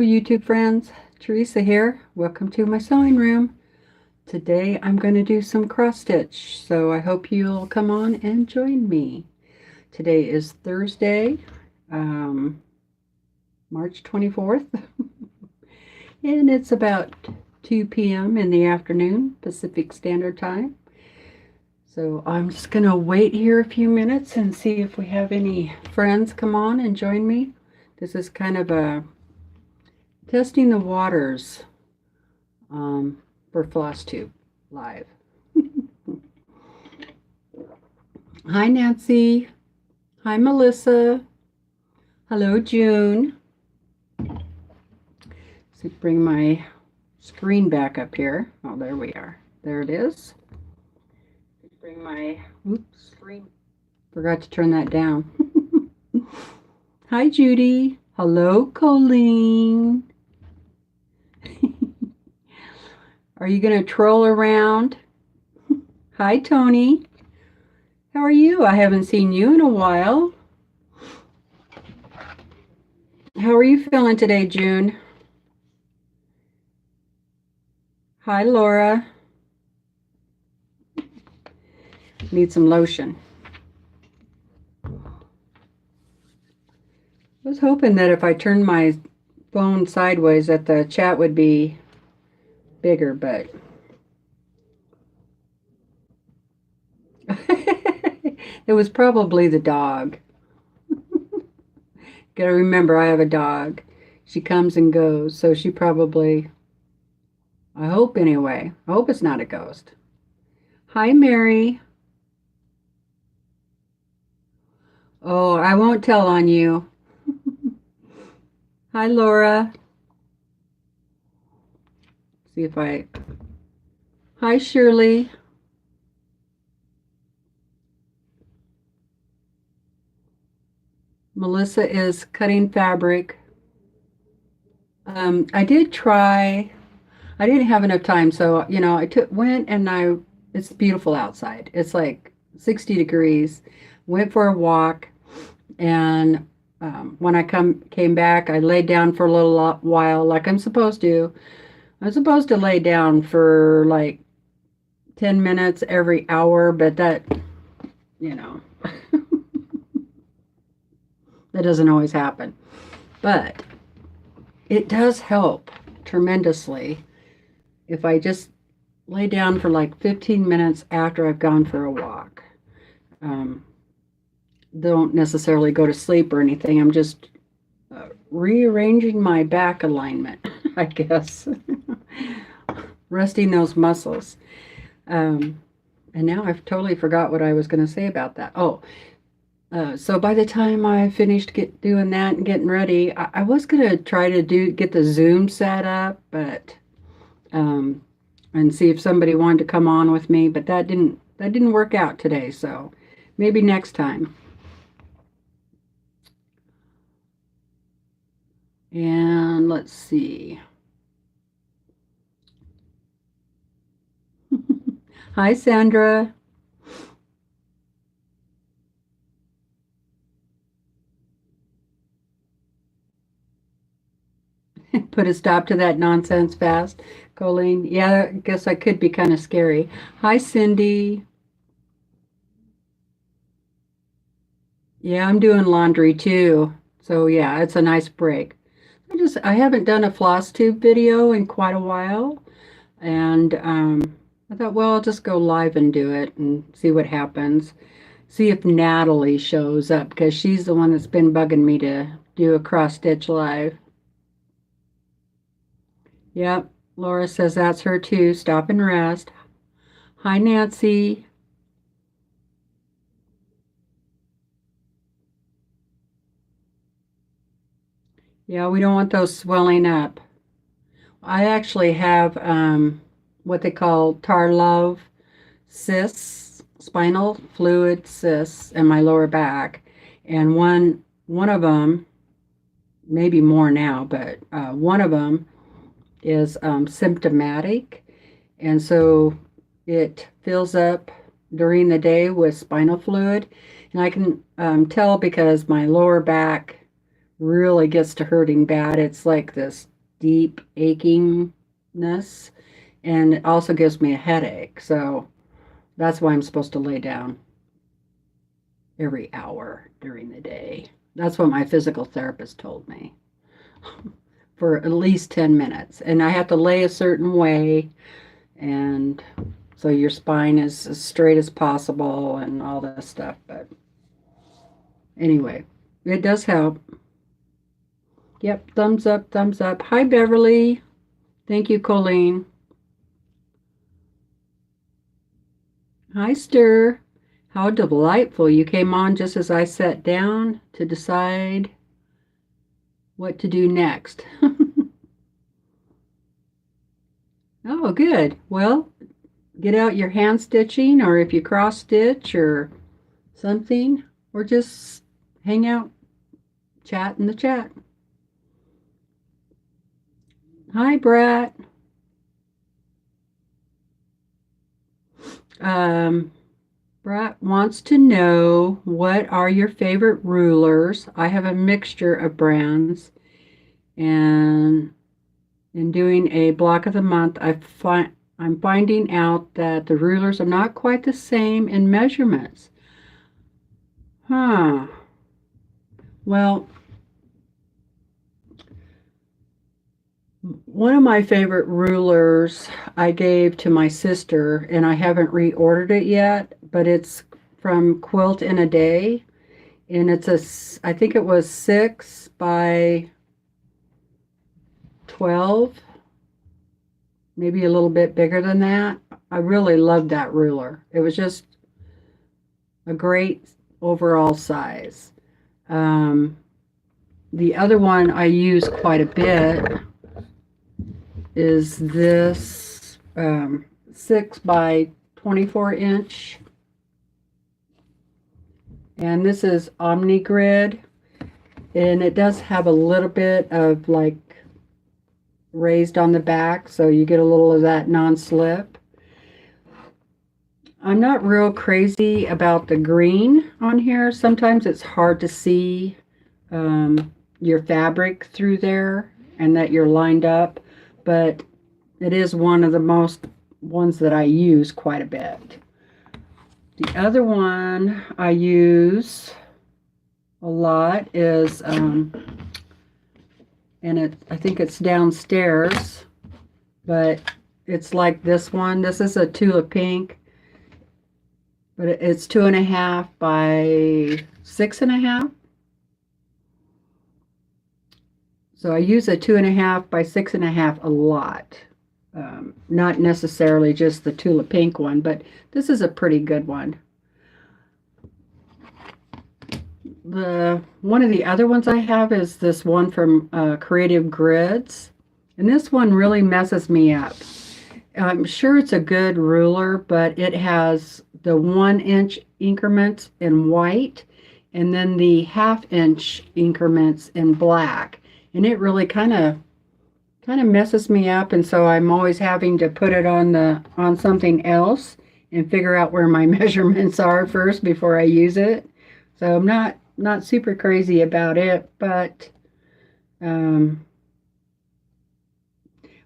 YouTube friends, Teresa here. Welcome to my sewing room. Today I'm going to do some cross stitch, so I hope you'll come on and join me. Today is Thursday, March 24th, and it's about 2 p.m. in the afternoon, Pacific Standard Time. So I'm just going to wait here a few minutes and see if we have any friends come on and join me. This is kind of a testing the waters for FlossTube live. Hi Nancy. Hi Melissa. Hello June. So bring my screen back up here. Oh, there we are. There it is. Bring my screen. Forgot to turn that down. Hi Judy. Hello Colleen. Are you going to troll around? Hi, Tony. How are you? I haven't seen you in a while. How are you feeling today, June? Hi, Laura. Need some lotion. I was hoping that if I turned my phone sideways that the chat would be bigger, but it was probably the dog. Gotta remember, I have a dog. She comes and goes, so she probably, I hope anyway, I hope it's not a ghost. Hi, Mary. Oh, I won't tell on you. Hi, Laura. See if I... Hi, Shirley. Melissa is cutting fabric. I did try. I didn't have enough time, so, you know, I went and it's beautiful outside. It's like 60 degrees. Went for a walk, and when I came back, I laid down for a little while, like I'm supposed to. I'm supposed to lay down for like 10 minutes every hour, but that, you know, that doesn't always happen. But it does help tremendously if I just lay down for like 15 minutes after I've gone for a walk. Don't necessarily go to sleep or anything. I'm just rearranging my back alignment, I guess. Resting those muscles. And now I've totally forgot what I was going to say about that. Oh, so by the time I finished doing that and getting ready, I was going to try to get the Zoom set up, but and see if somebody wanted to come on with me, but that didn't work out today, so maybe next time. And let's see. Hi, Sandra. Put a stop to that nonsense fast, Colleen. Yeah, I guess I could be kind of scary. Hi, Cindy. Yeah, I'm doing laundry too. So yeah, it's a nice break. I haven't done a FlossTube video in quite a while, and I thought, well, I'll just go live and do it and see what happens. See if Natalie shows up, because she's the one that's been bugging me to do a cross stitch live. Yep, Laura says that's her too. Stop and rest. Hi, Nancy. Yeah, we don't want those swelling up. I actually have what they call TeresaLouise cysts, spinal fluid cysts in my lower back, and one of them, maybe more now, but one of them is symptomatic, and so it fills up during the day with spinal fluid, and I can tell because my lower back really gets to hurting bad. It's like this deep achingness, and it also gives me a headache. So that's why I'm supposed to lay down every hour during the day. That's what my physical therapist told me. For at least 10 minutes. And I have to lay a certain way, and so your spine is as straight as possible and all that stuff. But anyway, it does help. Yep, thumbs up, thumbs up. Hi, Beverly. Thank you, Colleen. Hi, Stir. How delightful. You came on just as I sat down to decide what to do next. Oh, good. Well, get out your hand stitching, or if you cross stitch or something, or just hang out, chat in the chat. Hi, Brat. Brat wants to know, what are your favorite rulers? I have a mixture of brands, and in doing a block of the month, I'm finding out that the rulers are not quite the same in measurements. Huh. Well, one of my favorite rulers I gave to my sister, and I haven't reordered it yet, but it's from Quilt in a Day, and I think it was 6 by 12, maybe a little bit bigger than that. I really loved that ruler. It was just a great overall size. The other one I use quite a bit is this 6 by 24 inch. And this is Omni Grid. And it does have a little bit of like raised on the back, so you get a little of that non-slip. I'm not real crazy about the green on here. Sometimes it's hard to see your fabric through there and that you're lined up, but it is one of the most ones that I use quite a bit. The other one I use a lot is and I think it's downstairs, but it's like this one. This is a Tulip Pink, but it's 2.5 by 6.5. So I use a 2.5 by 6.5 a lot. Not necessarily just the Tulip Pink one, but this is a pretty good one. One of the other ones I have is this one from Creative Grids, and this one really messes me up. I'm sure it's a good ruler, but it has the 1-inch increments in white and then the 1/2-inch increments in black, and it really kind of messes me up, and so I'm always having to put it on something else and figure out where my measurements are first before I use it. So I'm not super crazy about it, but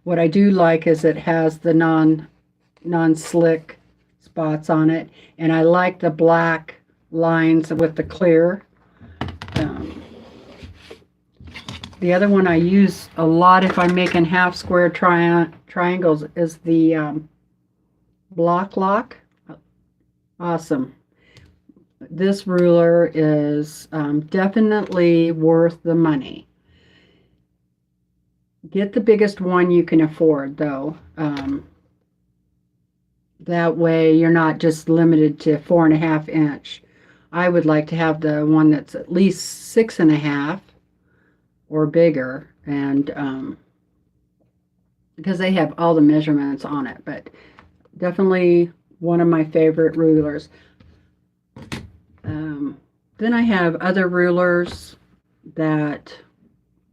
what I do like is it has the non-slick spots on it, and I like the black lines with the clear. The other one I use a lot if I'm making half square triangles is the Block Lock. Awesome. This ruler is definitely worth the money. Get the biggest one you can afford, though. That way you're not just limited to 4.5 inch. I would like to have the one that's at least 6.5 or bigger, and because they have all the measurements on it. But definitely one of my favorite rulers. Then I have other rulers that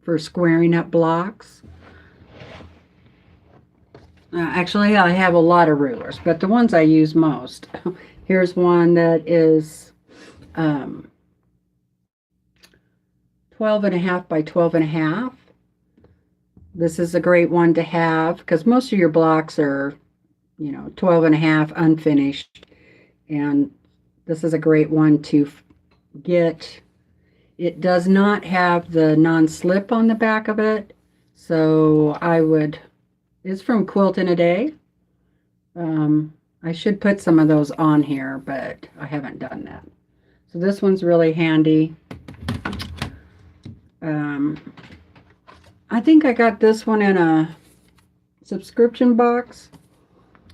for squaring up blocks. Actually, I have a lot of rulers, but the ones I use most. Here's one that is 12.5 by 12.5. This is a great one to have because most of your blocks are, 12.5 unfinished. And this is a great one to get. It does not have the non-slip on the back of it. So it's from Quilt in a Day. I should put some of those on here, but I haven't done that. So this one's really handy. I think I got this one in a subscription box.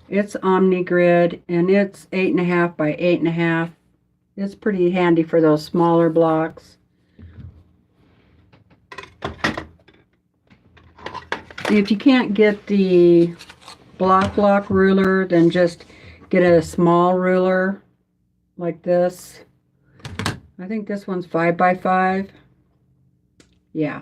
It's Omni Grid, and it's 8.5 by 8.5. It's pretty handy for those smaller blocks. If you can't get the block ruler, then just get a small ruler like this. I think this one's 5 by 5. Yeah.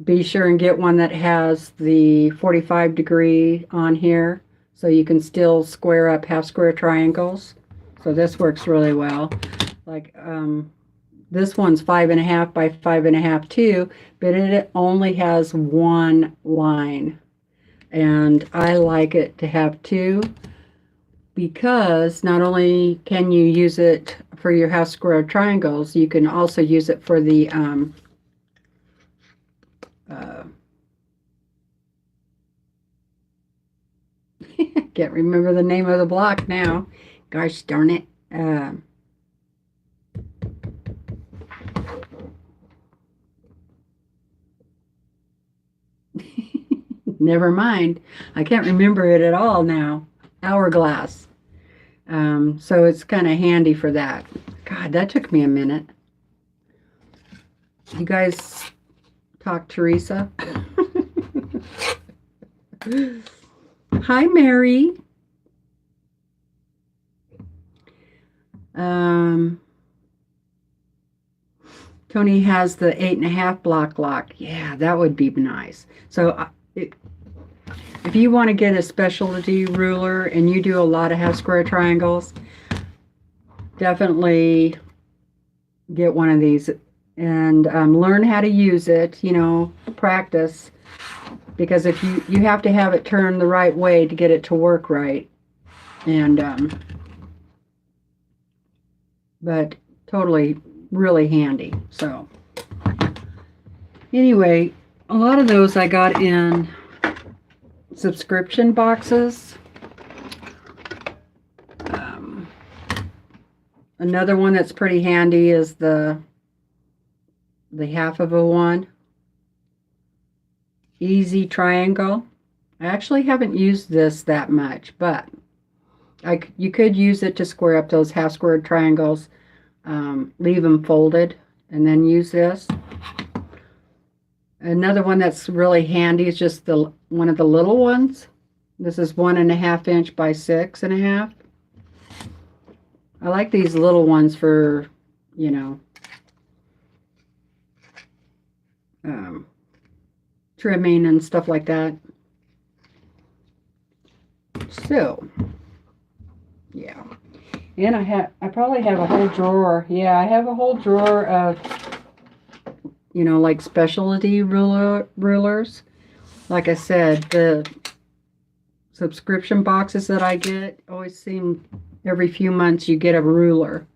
Be sure and get one that has the 45 degree on here so you can still square up half square triangles. So this works really well. Like this one's 5.5 by 5.5 too, but it only has one line. And I like it to have two because not only can you use it for your half square triangles, you can also use it for the can't remember the name of the block now. Gosh darn it. Never mind. I can't remember it at all now. Hourglass. So it's kind of handy for that. God, that took me a minute. You guys talk Teresa? Hi, Mary. Tony has the 8.5 block lock. Yeah, that would be nice. So if you want to get a specialty ruler and you do a lot of half square triangles, definitely get one of these and learn how to use it, practice. Because if you have to have it turned the right way to get it to work right. And but totally really handy. So anyway, a lot of those I got in subscription boxes. Another one that's pretty handy is the half of a one. Easy triangle. I actually haven't used this that much, but you could use it to square up those half squared triangles, leave them folded, and then use this. Another one that's really handy is just one of the little ones. This is 1.5 inch by 6.5. I like these little ones for, trimming and stuff like that. So, yeah. And I probably have a whole drawer. Yeah, I have a whole drawer of, like specialty rulers. Like I said, the subscription boxes that I get always seem every few months you get a ruler.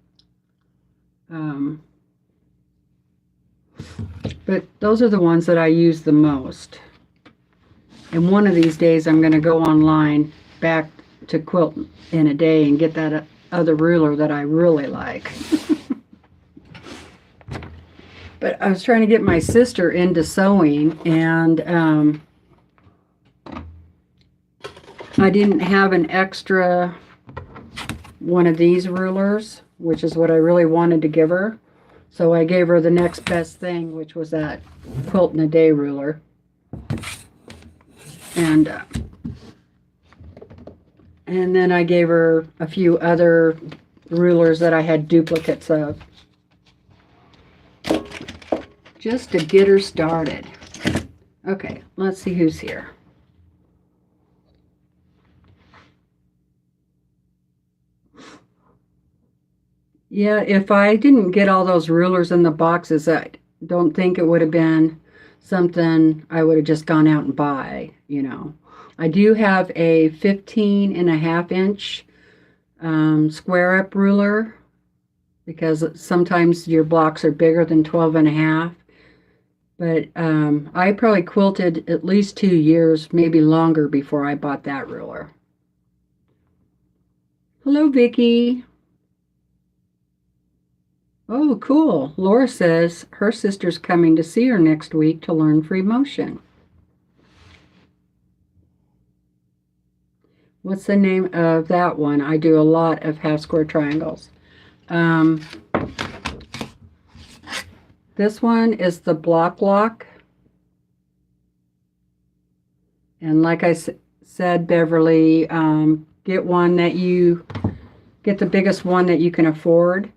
But those are the ones that I use the most. And one of these days I'm going to go online back to Quilt in a Day and get that other ruler that I really like. But I was trying to get my sister into sewing, and I didn't have an extra one of these rulers, which is what I really wanted to give her. So I gave her the next best thing, which was that Quilt in a Day ruler. And then I gave her a few other rulers that I had duplicates of, just to get her started. Okay, let's see who's here. Yeah, if I didn't get all those rulers in the boxes, I don't think it would have been something I would have just gone out and buy. I do have a 15.5 inch square up ruler because sometimes your blocks are bigger than 12.5. But I probably quilted at least 2 years, maybe longer, before I bought that ruler. Hello, Vicky. Oh, cool. Laura says her sister's coming to see her next week to learn free motion. What's the name of that one? I do a lot of half square triangles. This one is the block lock. And like I said, Beverly, get the biggest one that you can afford.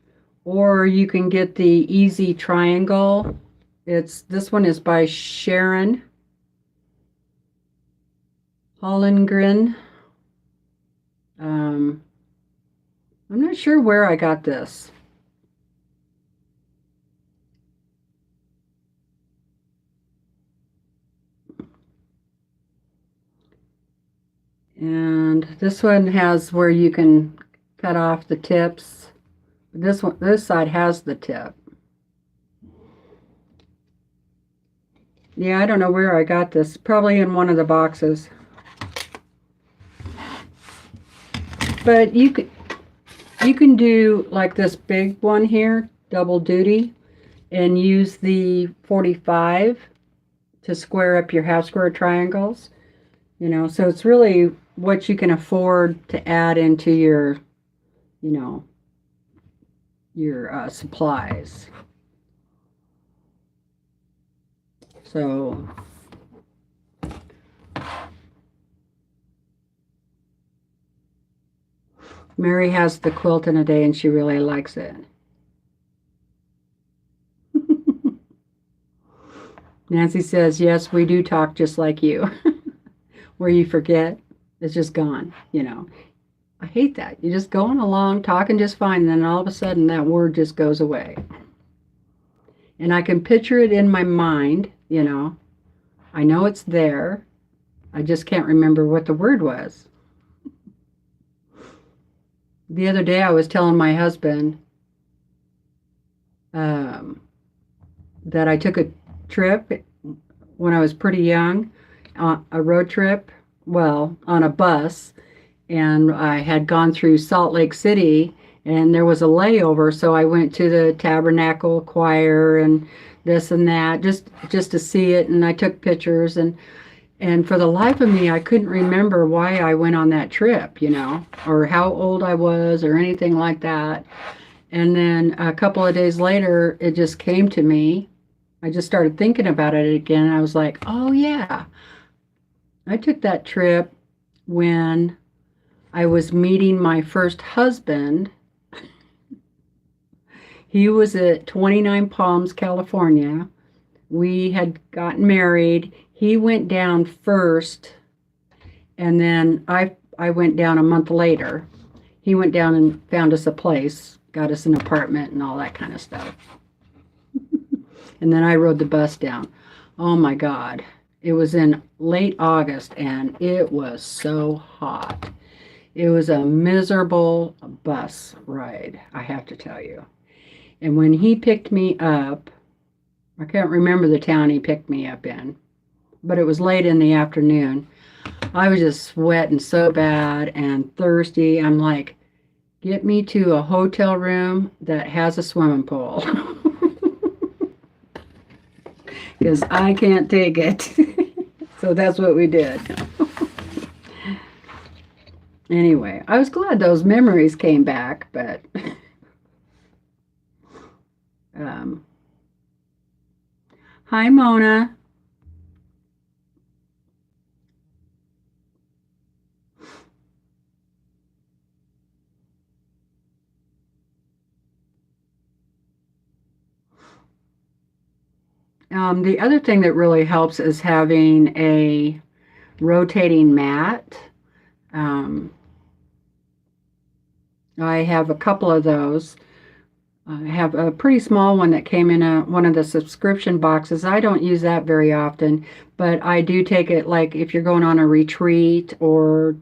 Or you can get the easy triangle. This one is by Sharon Hollengren. I'm not sure where I got this. And this one has where you can cut off the tips. This side has the tip. Yeah, I don't know where I got this. Probably in one of the boxes. But you can do like this big one here, double duty, and use the 45 to square up your half square triangles. So it's really what you can afford to add into your, your supplies. So Mary has the quilt in a day and she really likes it. Nancy says, yes, we do talk just like you. Where you forget, it's just gone. I hate that. You're just going along, talking just fine, and then all of a sudden that word just goes away. And I can picture it in my mind, I know it's there. I just can't remember what the word was. The other day I was telling my husband that I took a trip when I was pretty young, a road trip, well, on a bus, and I had gone through Salt Lake City, and there was a layover, so I went to the Tabernacle Choir and this and that, just to see it, and I took pictures, and for the life of me, I couldn't remember why I went on that trip, or how old I was, or anything like that. And then a couple of days later, it just came to me. I just started thinking about it again, and I was like, oh yeah, I took that trip when I was meeting my first husband. He was at 29 Palms, California. We had gotten married. He went down first, and then I went down a month later. He went down and found us a place, got us an apartment and all that kind of stuff. And then I rode the bus down. Oh my God. It was in late August, and it was so hot. It was a miserable bus ride, I have to tell you. And when he picked me up, I can't remember the town he picked me up in, but it was late in the afternoon. I was just sweating so bad and thirsty. I'm like, get me to a hotel room that has a swimming pool. Because I can't take it. So that's what we did. Anyway, I was glad those memories came back, but hi, Mona. The other thing that really helps is having a rotating mat. I have a couple of those I have a pretty small one that came in one of the subscription boxes. I don't use that very often, but I do take it like if you're going on a retreat or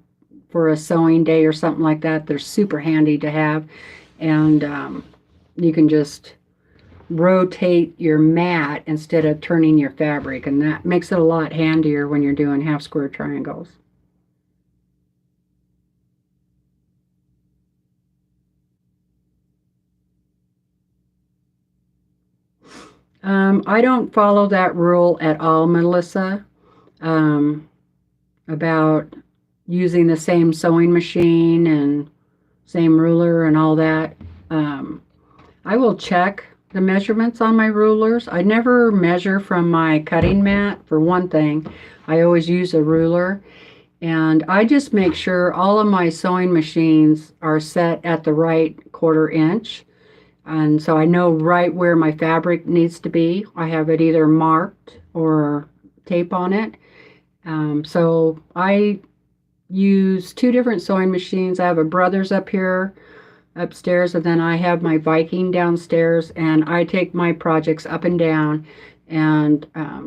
for a sewing day or something like that. They're super handy to have, and you can just rotate your mat instead of turning your fabric, and that makes it a lot handier when you're doing half square triangles. I don't follow that rule at all, Melissa, about using the same sewing machine and same ruler and all that. I will check the measurements on my rulers. I never measure from my cutting mat, for one thing. I always use a ruler, and I just make sure all of my sewing machines are set at the right 1/4 inch. And so I know right where my fabric needs to be. I have it either marked or tape on it. So I use 2 different sewing machines. I have a Brothers up here upstairs, and then I have my Viking downstairs, and I take my projects up and down, and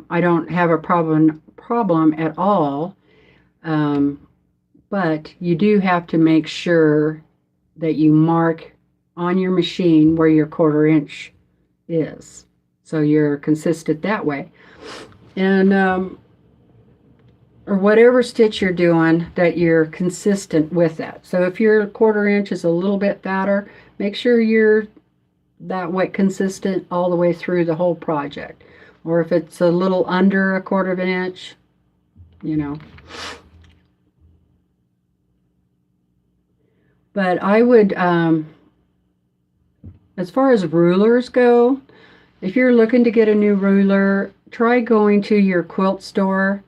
I don't have a problem at all. But you do have to make sure that you mark on your machine where your 1/4 inch is, so you're consistent that way. And or whatever stitch you're doing, that you're consistent with that. So if your 1/4 inch is a little bit fatter, make sure you're that way consistent all the way through the whole project. Or if it's a little under a 1/4 of an inch, you know. But I would, as far as rulers go, if you're looking to get a new ruler, try going to your quilt store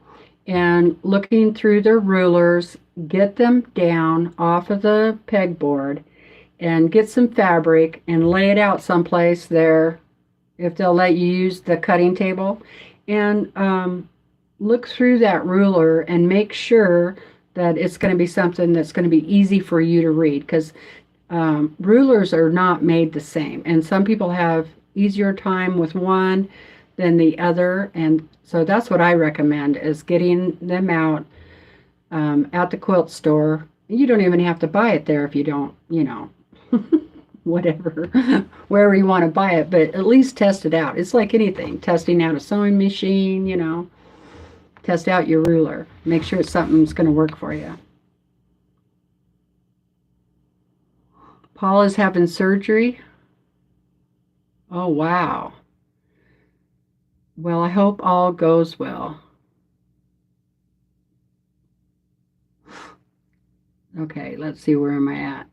and looking through their rulers. Get them down off of the pegboard and get some fabric and lay it out someplace there, if they'll let you use the cutting table, and look through that ruler and make sure that it's going to be something that's going to be easy for you to read, because rulers are not made the same, and some people have easier time with one than the other. And so that's what I recommend, is getting them out at the quilt store. You don't even have to buy it there if you don't, you know, whatever, wherever you want to buy it, but at least test it out. It's like anything, testing out a sewing machine, you know, test out your ruler. Make sure it's something that's going to work for you. Paul is having surgery. Oh, wow. Well, I hope all goes well. Okay, let's see, where am I at?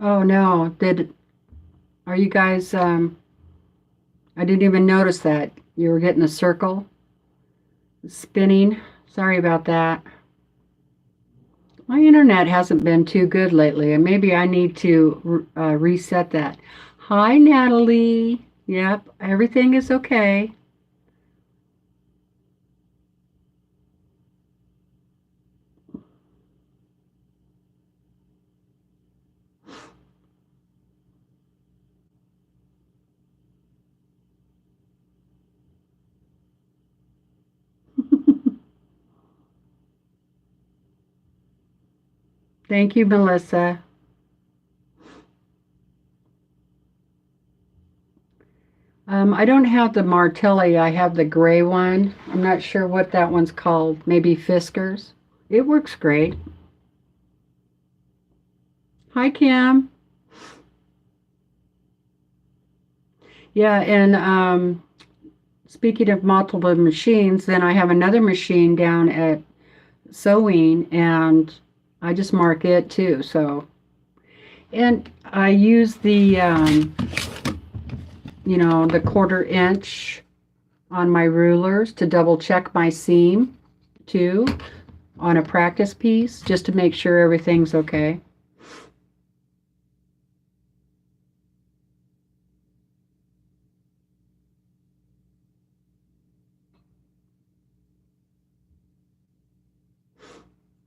Oh no, are you guys, I didn't even notice that. You were getting a circle spinning. Sorry about that. My internet hasn't been too good lately, and maybe I need to reset that. Hi, Natalie. Yep, everything is okay. Thank you, Melissa. I don't have the Martelli. I have the gray one. I'm not sure what that one's called. Maybe Fiskars. It works great. Hi, Kim. Yeah, and speaking of multiple machines, then I have another machine down at sewing, and I just mark it too. So, and I use the you know, the 1/4 inch on my rulers to double check my seam too on a practice piece, just to make sure everything's okay.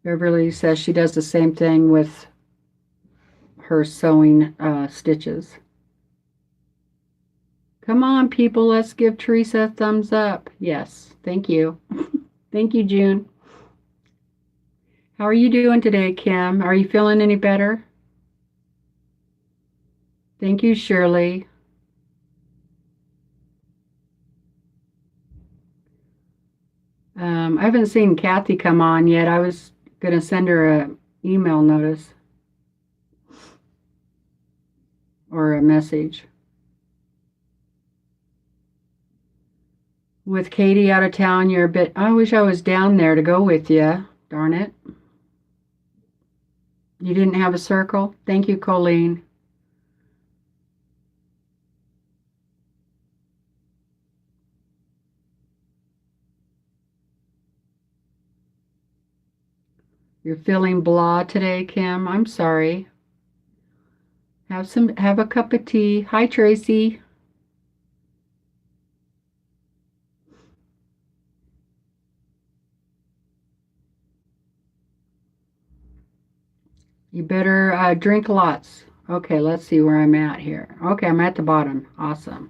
Beverly says she does the same thing with her sewing stitches. Come on, people, let's give Teresa a thumbs up. Yes, thank you. Thank you, June. How are you doing today, Kim? Are you feeling any better? Thank you, Shirley. I haven't seen Kathy come on yet. I was going to send her an email notice or a message. With Katie out of town, you're a bit... I wish I was down there to go with you. Darn it. You didn't have a circle? Thank you, Colleen. You're feeling blah today, Kim. I'm sorry. Have a cup of tea. Hi, Tracy. You better drink lots. Okay, let's see where I'm at here. Okay, I'm at the bottom. Awesome.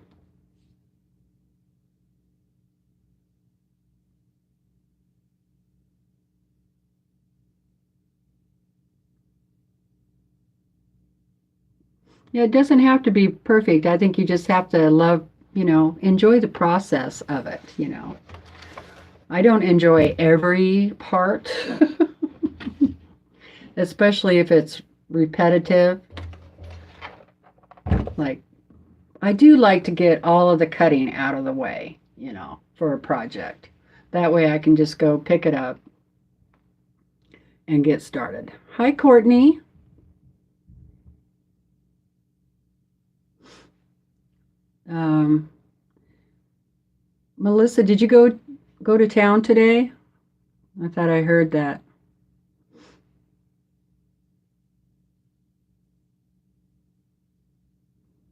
Yeah, it doesn't have to be perfect. I think you just have to love, enjoy the process of it, I don't enjoy every part, especially if it's repetitive. Like, I do like to get all of the cutting out of the way, for a project. That way I can just go pick it up and get started. Hi, Courtney. Melissa, did you go to town today? I thought I heard that.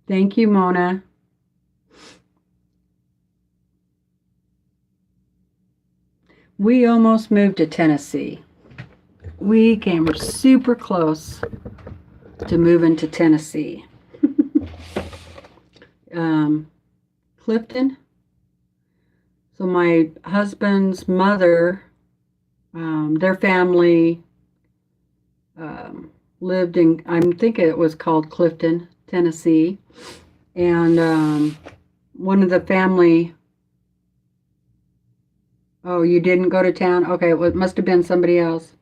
Thank you, Mona. We almost moved to Tennessee. We came super close to moving to Tennessee. Clifton. So my husband's mother, their family lived in, I'm thinking it was called Clifton, Tennessee. And one of the family, oh, you didn't go to town? Okay, it must have been somebody else.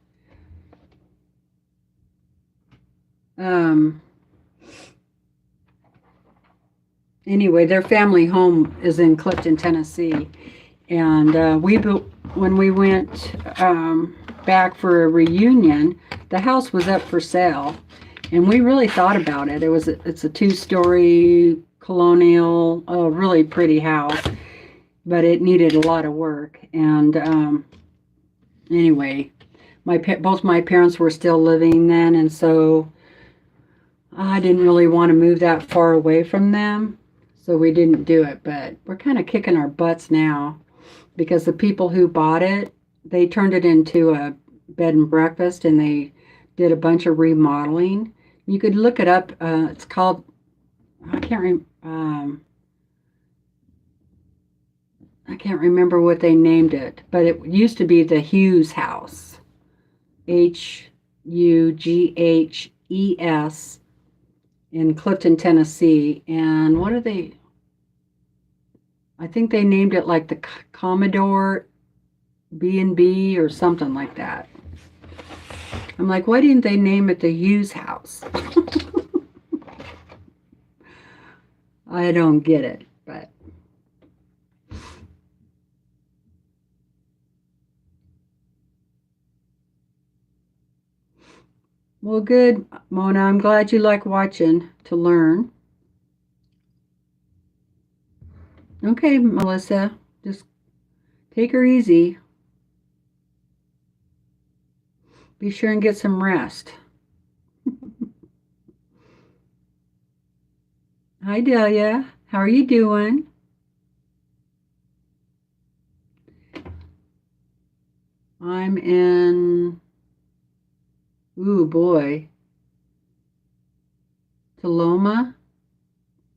Anyway, their family home is in Clifton, Tennessee. And when we went back for a reunion, the house was up for sale. And we really thought about it. It's a 2-story colonial, really pretty house, but it needed a lot of work. And anyway, both my parents were still living then, and so I didn't really want to move that far away from them, so we didn't do it. But we're kind of kicking our butts now because the people who bought it, they turned it into a bed and breakfast, and they did a bunch of remodeling. You could look it up. It's called, I can't remember what they named it, but it used to be the Hughes House. Hughes in Clifton, Tennessee. And what are they? I think they named it like the Commodore B&B or something like that. I'm like, why didn't they name it the Hughes House? I don't get it, but well, good, Mona. I'm glad you like watching to learn. Okay, Melissa, just take her easy. Be sure and get some rest. Hi, Delia. How are you doing? I'm in Ooh, boy. Tuloma?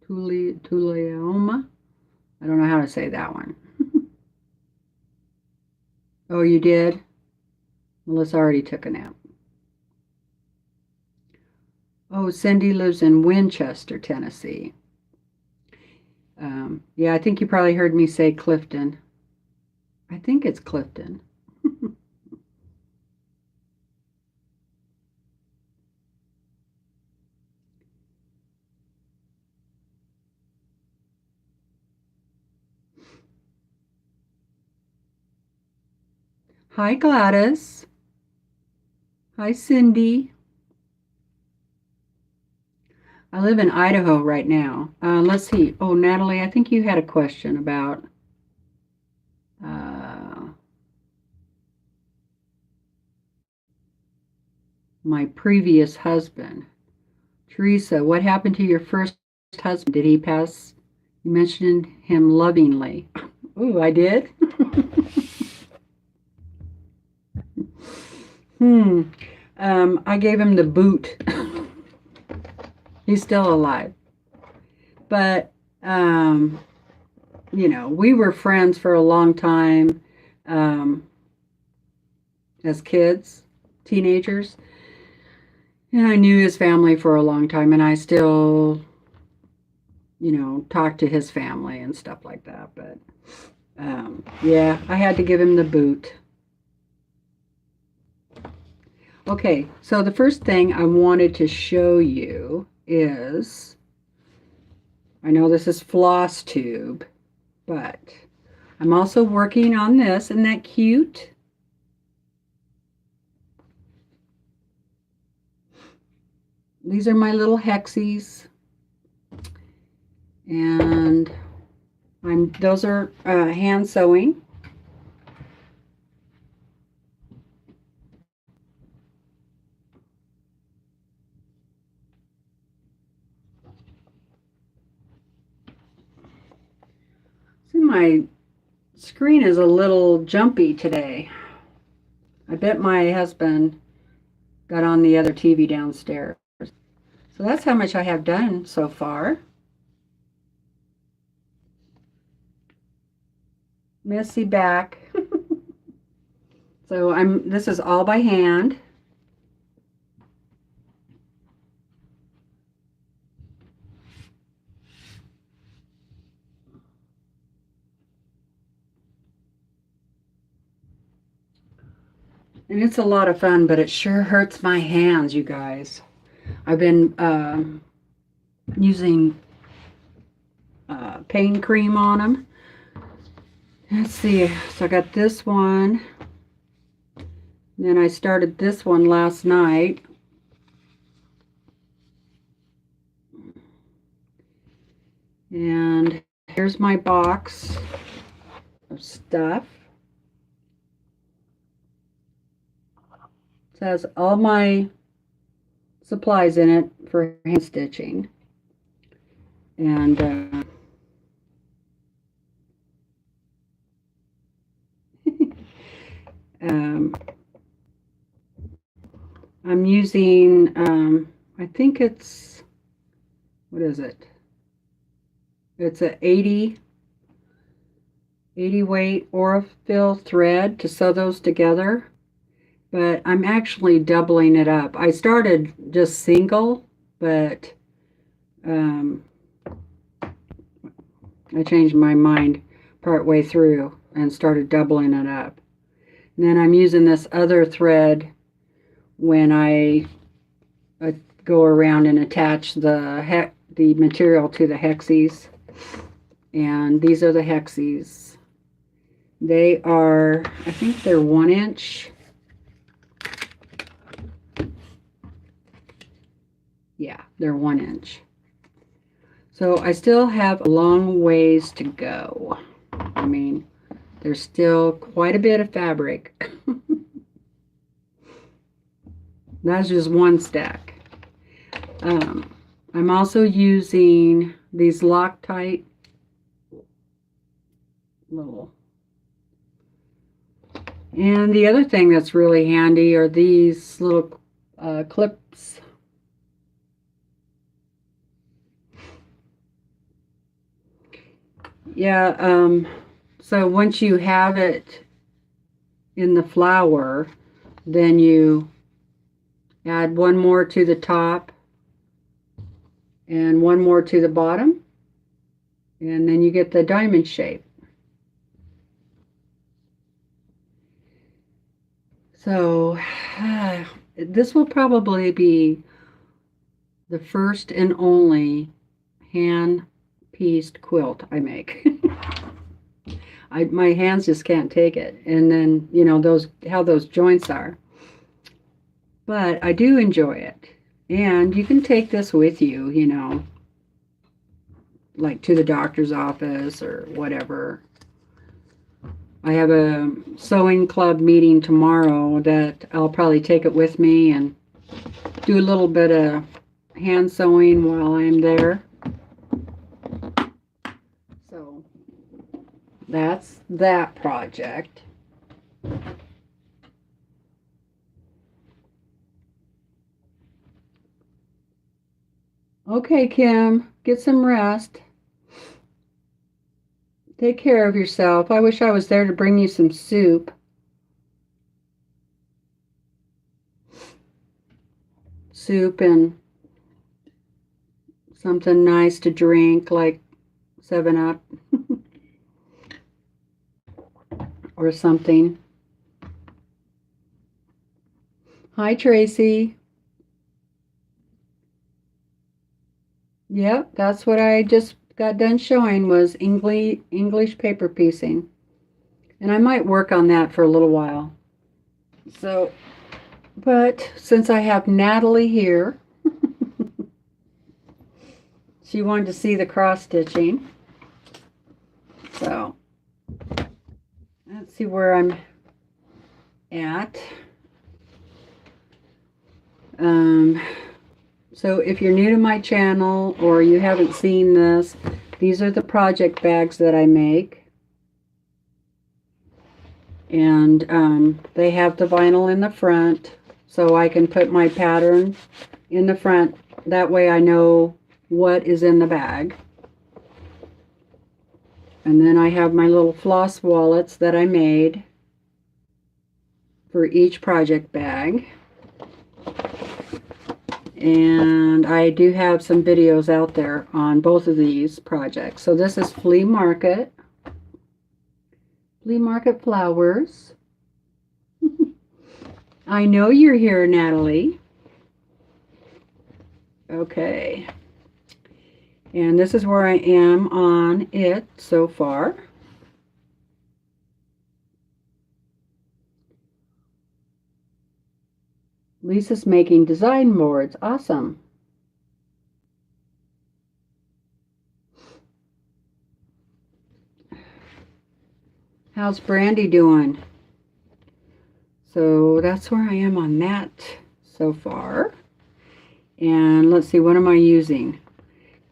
Tuleoma? I don't know how to say that one. Oh, you did? Melissa already took a nap. Oh, Cindy lives in Winchester, Tennessee. Yeah, I think you probably heard me say Clifton. I think it's Clifton. Hi, Gladys. Hi, Cindy. I live in Idaho right now. Let's see. Oh, Natalie, I think you had a question about uh, my previous husband. Teresa, what happened to your first husband? Did he pass? You mentioned him lovingly. Oh, I did? Hmm. I gave him the boot. He's still alive. But, you know, we were friends for a long time as kids, teenagers. And I knew his family for a long time, and I still, you know, talk to his family and stuff like that. But yeah, I had to give him the boot. Okay, so the first thing I wanted to show you is, I know this is FlossTube, but I'm also working on this. Isn't that cute? These are my little hexies, and those are hand sewing. See, my screen is a little jumpy today. I bet my husband got on the other TV downstairs. So that's how much I have done so far. Messy back. So this is all by hand. And it's a lot of fun, but it sure hurts my hands, you guys. I've been using pain cream on them. Let's see. So I got this one. Then I started this one last night. And here's my box of stuff. It has all my supplies in it for hand stitching. And I'm using, I think it's, what is it? It's a 80 weight Aurifil thread to sew those together. But I'm actually doubling it up. I started just single, but I changed my mind partway through and started doubling it up. And then I'm using this other thread when I go around and attach the material to the hexies. And these are the hexies. They are, I think they're 1 inch. Yeah, they're 1 inch. So I still have a long ways to go. I mean, there's still quite a bit of fabric. That's just one stack. I'm also using these Loctite little. And the other thing that's really handy are these little clips. Yeah, so once you have it in the flower, then you add one more to the top and one more to the bottom, and then you get the diamond shape. So this will probably be the first and only hand-pieced quilt I make. My hands just can't take it. And then, you know, how those joints are. But I do enjoy it. And you can take this with you, you know, like to the doctor's office or whatever. I have a sewing club meeting tomorrow that I'll probably take it with me and do a little bit of hand sewing while I'm there. So that's that project. Okay, Kim, get some rest. Take care of yourself. I wish I was there to bring you some soup. Soup and something nice to drink, like 7-Up or something. Hi, Tracy. Yep, that's what I just got done showing, was English paper piecing. And I might work on that for a little while. So, but since I have Natalie here, she wanted to see the cross stitching. So, let's see where I'm at. So if you're new to my channel or you haven't seen this, these are the project bags that I make. And they have the vinyl in the front, so I can put my pattern in the front. That way I know what is in the bag. And then I have my little floss wallets that I made for each project bag. And I do have some videos out there on both of these projects. So this is Flea Market Flowers. I know you're here, Natalie. Okay. And this is where I am on it so far. Lisa's making design boards. Awesome. How's Brandy doing? So that's where I am on that so far. And let's see, what am I using?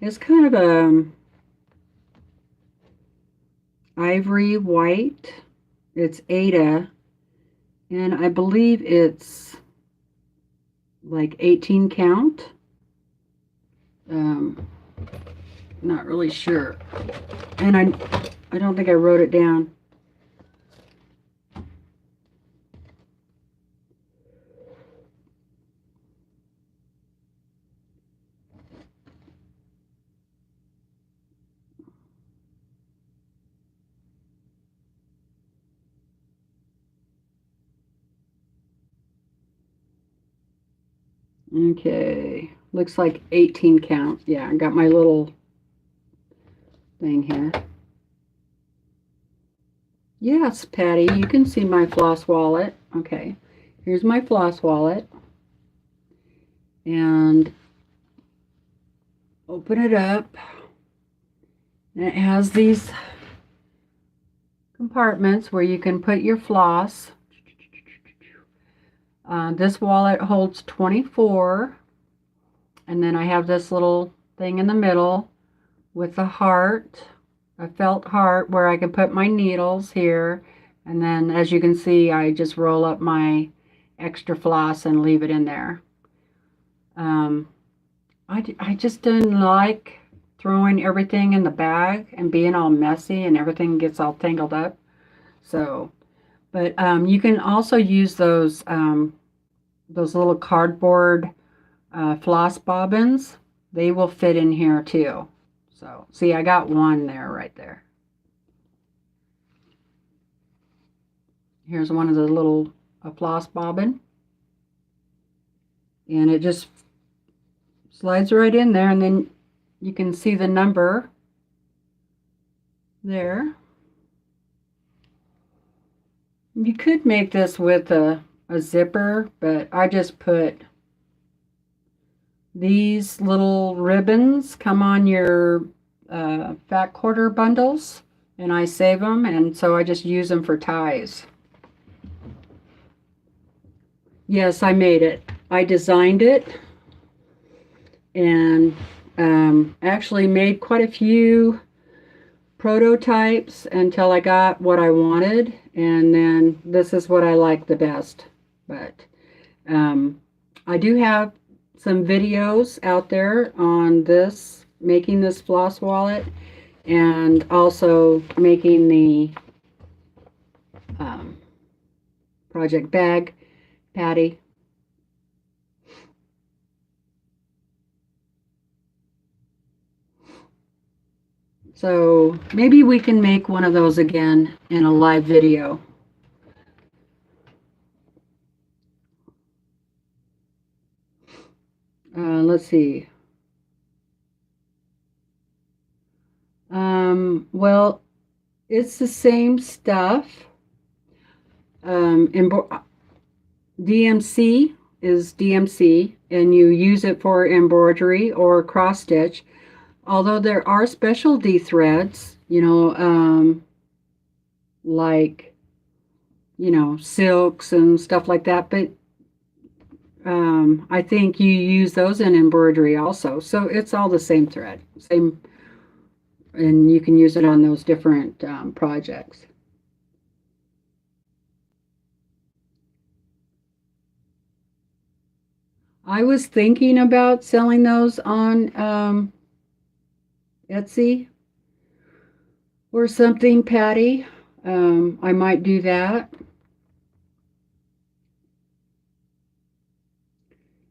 It's kind of a ivory white. It's Ada. And I believe it's like 18 count. Not really sure. And I don't think I wrote it down. Okay, looks like 18 count. Yeah, I got my little thing here. Yes, Patty, you can see my floss wallet. Okay, here's my floss wallet. And open it up. And it has these compartments where you can put your floss. This wallet holds 24, and then I have this little thing in the middle with a heart, a felt heart, where I can put my needles here, and then as you can see I just roll up my extra floss and leave it in there. Um, I just didn't like throwing everything in the bag and being all messy and everything gets all tangled up. So, but you can also use those little cardboard floss bobbins. They will fit in here too. So, see, I got one there right there. Here's one of the little floss bobbin, and it just slides right in there, and then you can see the number there. You could make this with a zipper, but I just put these little ribbons come on your fat quarter bundles, and I save them, and so I just use them for ties. Yes, I made it. I designed it and actually made quite a few prototypes until I got what I wanted, and then this is what I like the best. But I do have some videos out there on this, making this floss wallet, and also making the um, project bag patty. So maybe we can make one of those again in a live video. Let's see. Well, it's the same stuff. DMC is DMC, and you use it for embroidery or cross stitch. Although there are specialty threads, like, silks and stuff like that. But I think you use those in embroidery also. So it's all the same thread, same, and you can use it on those different projects. I was thinking about selling those on Etsy or something, Patty. I might do that.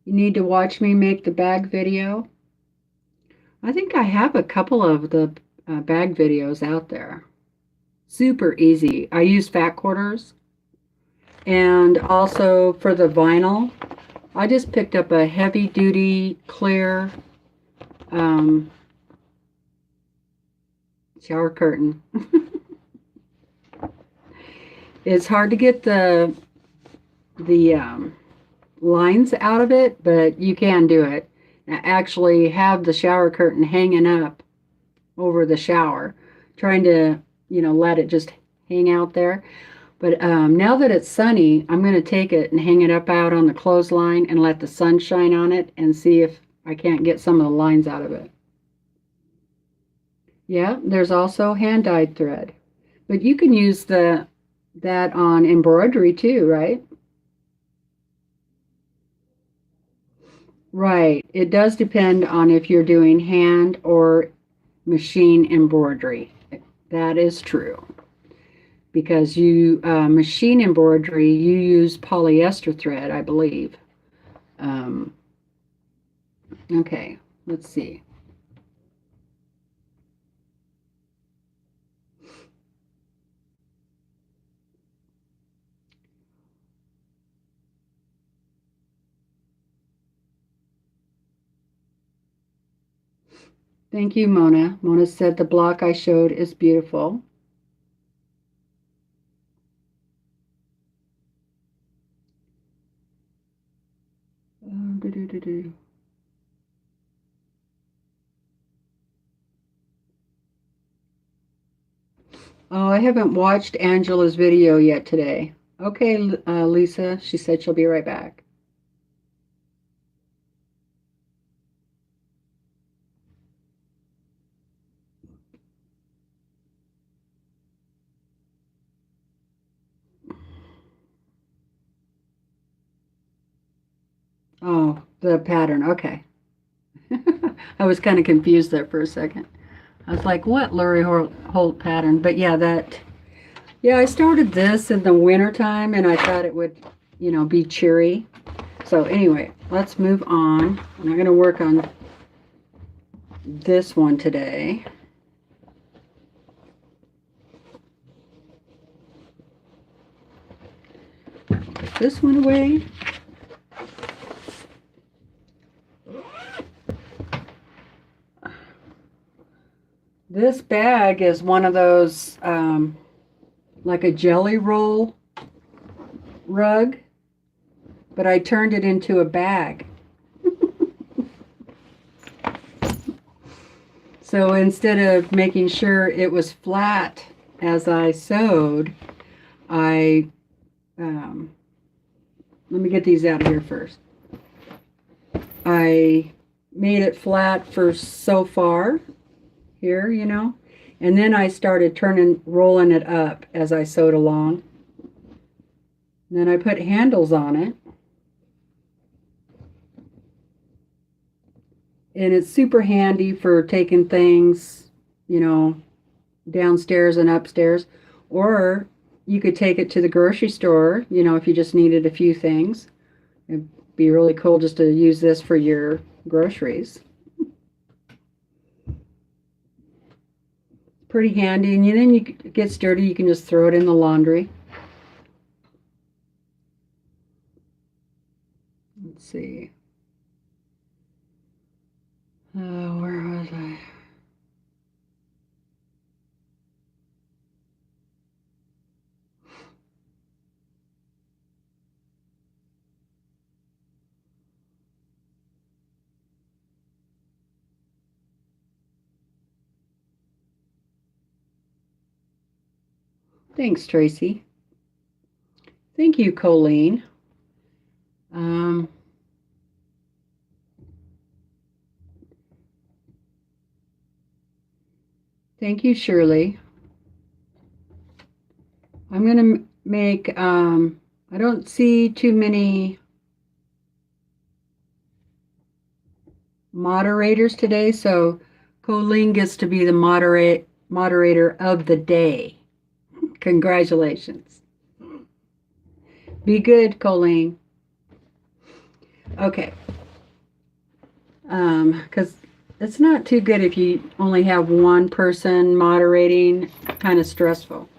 You need to watch me make the bag video. I think I have a couple of the bag videos out there. Super easy. I use fat quarters. And also for the vinyl, I just picked up a heavy duty clear um, shower curtain. It's hard to get the lines out of it, but you can do it. I actually have the shower curtain hanging up over the shower, trying to, let it just hang out there. But now that it's sunny, I'm going to take it and hang it up out on the clothesline and let the sun shine on it and see if I can't get some of the lines out of it. Yeah, there's also hand-dyed thread. But you can use that on embroidery too, right? Right. It does depend on if you're doing hand or machine embroidery. That is true. Because machine embroidery, you use polyester thread, I believe. Um, okay, let's see. Thank you, Mona. Mona said the block I showed is beautiful. Doo-doo-doo-doo. Oh, I haven't watched Angela's video yet today. Okay, Lisa, she said she'll be right back. Oh, The pattern, okay. I was kind of confused there for a second. I was like, what Lori Holt pattern? But yeah, yeah, I started this in the winter time and I thought it would, you know, be cheery. So anyway, let's move on. And I'm going to work on this one today. Put this one away. This bag is one of those, like a jelly roll rug, but I turned it into a bag. So instead of making sure it was flat as I sewed, let me get these out of here first. I made it flat for so far here, you know, and then I started rolling it up as I sewed along. And then I put handles on it. And it's super handy for taking things, you know, downstairs and upstairs. Or you could take it to the grocery store, you know, if you just needed a few things. It'd be really cool just to use this for your groceries. Pretty handy. And then it gets dirty, you can just throw it in the laundry. Let's see. Where was I? Thanks, Tracy. Thank you, Colleen. Thank you, Shirley. I'm going to make, I don't see too many moderators today, so Colleen gets to be the moderator of the day. Congratulations. Be good, Colleen. Okay. Because it's not too good if you only have one person moderating. Kind of stressful.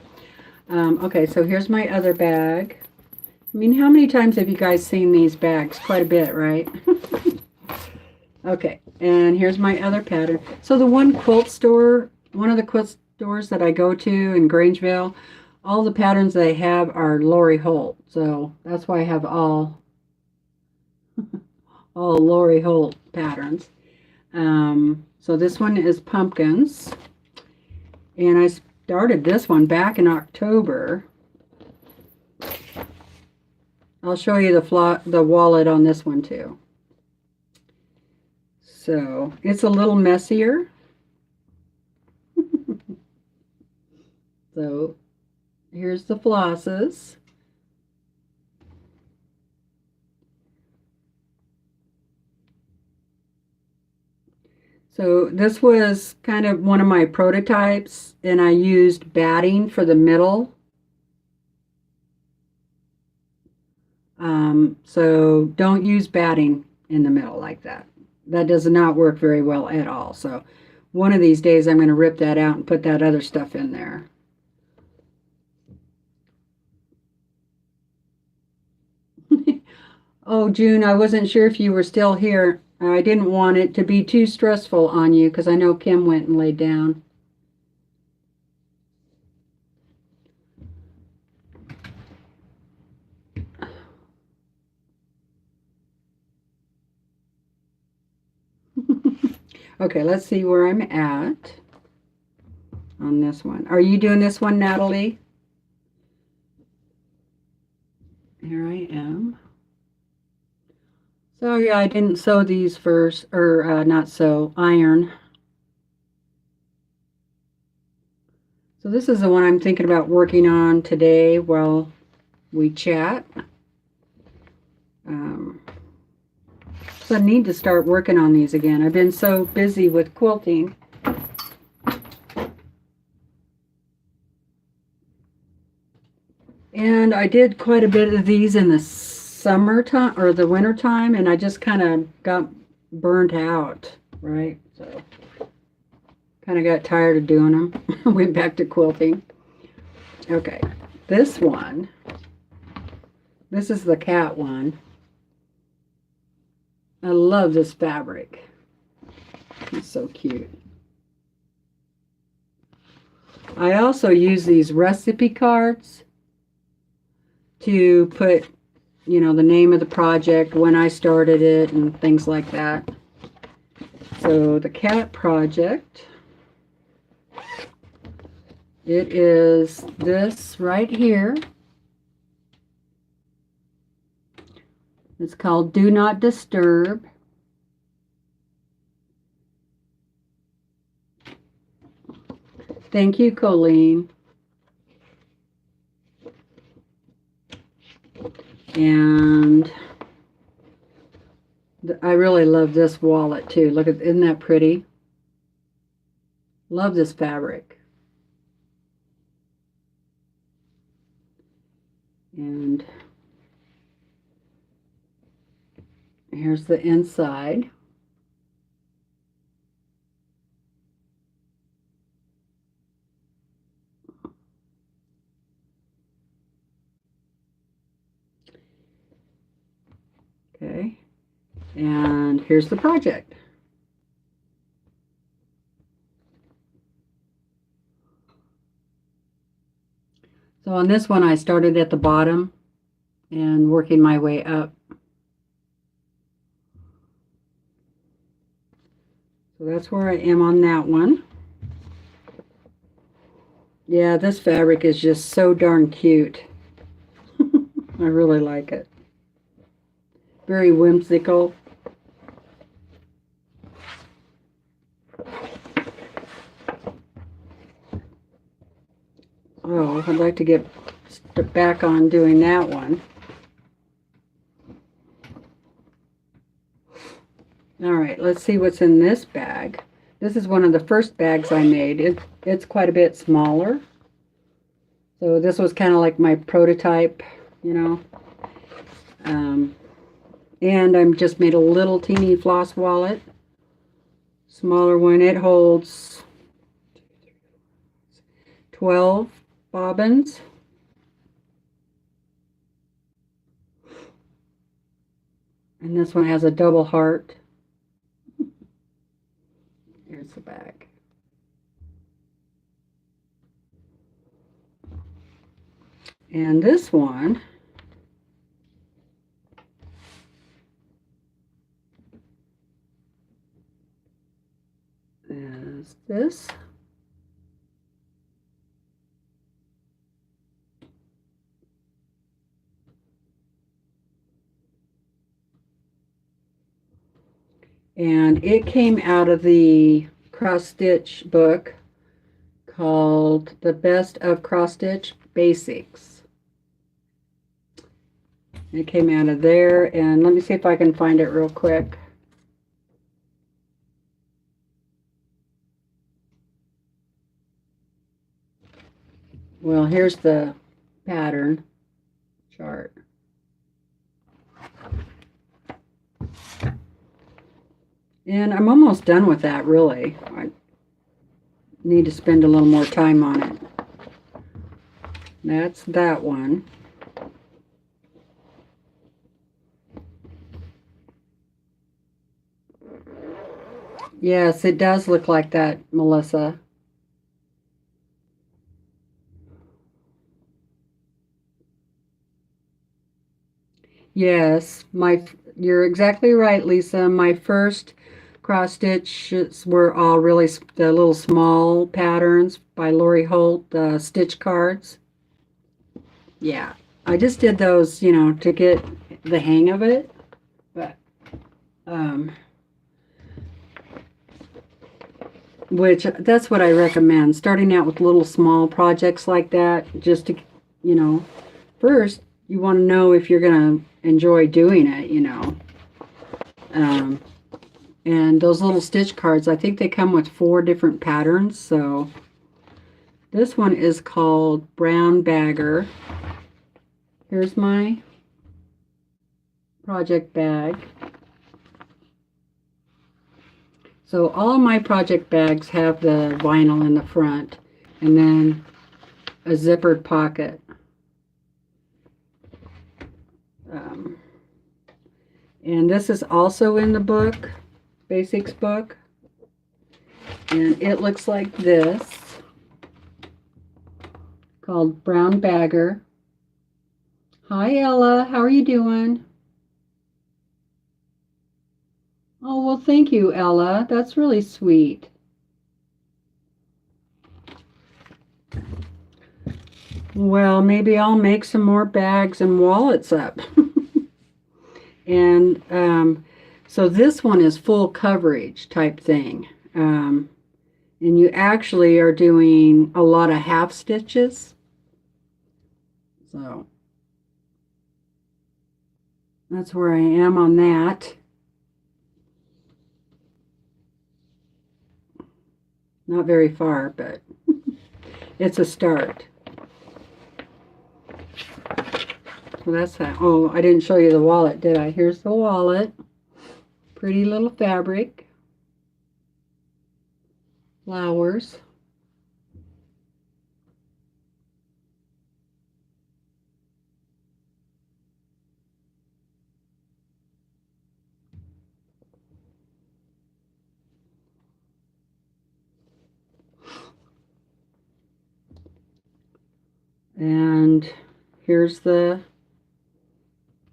Okay, so here's my other bag. I mean, how many times have you guys seen these bags? Quite a bit, right? Okay, and here's my other pattern. So the one of the quilt stores that I go to in Grangeville, all the patterns they have are Lori Holt. So that's why I have all Lori Holt patterns. So this one is pumpkins. And I started this one back in October. I'll show you the wallet on this one too. So it's a little messier. So here's the flosses. So this was kind of one of my prototypes, and I used batting for the middle. So don't use batting in the middle like that. That does not work very well at all. So one of these days I'm going to rip that out and put that other stuff in there. Oh, June, I wasn't sure if you were still here. I didn't want it to be too stressful on you because I know Kim went and laid down. Okay, let's see where I'm at on this one. Are you doing this one, Natalie? Here I am. So yeah, I didn't sew these first, or not sew, iron. So this is the one I'm thinking about working on today while we chat. So I need to start working on these again. I've been so busy with quilting. And I did quite a bit of these in the summertime or the winter time, and I just kind of got burnt out, right? So kind of got tired of doing them. Went back to quilting. Okay, this one, this is the cat one. I love this fabric. It's so cute. I also use these recipe cards to put, you know, the name of the project, when I started it, and things like that. So the cat project, it is this right here. It's called Do Not Disturb. Thank you, Colleen. And I really love this wallet too. Look at, isn't that pretty? Love this fabric. And here's the inside. Okay, and here's the project. So on this one, I started at the bottom and working my way up. So that's where I am on that one. Yeah, this fabric is just so darn cute. I really like it. Very whimsical. Oh, I'd like to get back on doing that one. All right, let's see what's in this bag. This is one of the first bags I made. It's quite a bit smaller. So this was kind of like my prototype, you know. And I just made a little teeny floss wallet. Smaller one. It holds 12 bobbins. And this one has a double heart. Here's the back. And this one is this. And it came out of the cross stitch book called The Best of Cross Stitch Basics. It came out of there, and let me see if I can find it real quick. Well, here's the pattern chart. And I'm almost done with that, really. I need to spend a little more time on it. That's that one. Yes, it does look like that, Melissa. Yes, you're exactly right, Lisa. My first cross stitches were all really the little small patterns by Lori Holt, the stitch cards. Yeah, I just did those, you know, to get the hang of it. But, which that's what I recommend, starting out with little small projects like that, just to, you know, first you want to know if you're going to enjoy doing it, you know. Um, and those little stitch cards, I think they come with 4 different patterns. So this one is called Brown Bagger. Here's my project bag. So all of my project bags have the vinyl in the front and then a zippered pocket. And this is also in the book, Basics book. And it looks like this, called Brown Bagger. Hi Ella, how are you doing? Oh, well, thank you, Ella. That's really sweet. Well, maybe I'll make some more bags and wallets up. And so this one is full coverage type thing. And you actually are doing a lot of half stitches. So that's where I am on that. Not very far, but it's a start. So that's that. Oh, I didn't show you the wallet, did I? Here's the wallet. Pretty little fabric. Flowers. And here's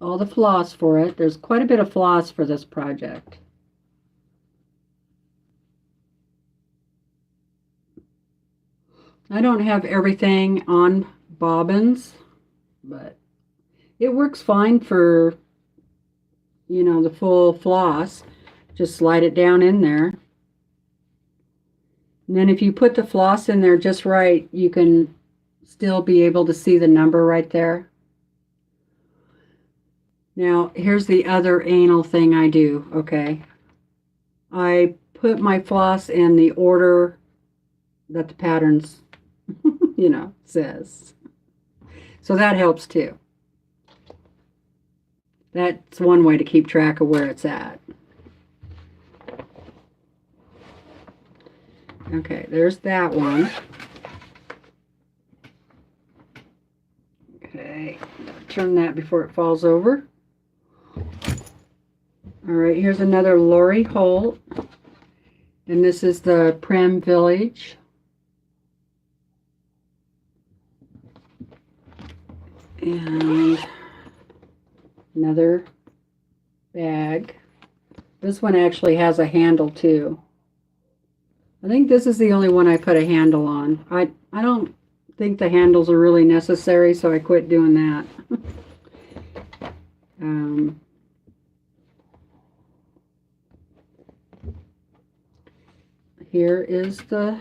all the floss for it. There's quite a bit of floss for this project. I don't have everything on bobbins, but it works fine for, you know, the full floss. Just slide it down in there. And then if you put the floss in there just right, you can still be able to see the number right there. Now, here's the other anal thing I do, okay? I put my floss in the order that the patterns, you know, says. So that helps too. That's one way to keep track of where it's at. Okay, there's that one. Okay, turn that before it falls over. All right, here's another Lori Holt, and this is the Prim Village. And another bag. This one actually has a handle too. I think this is the only one I put a handle on. I don't think the handles are really necessary, so I quit doing that. Here is the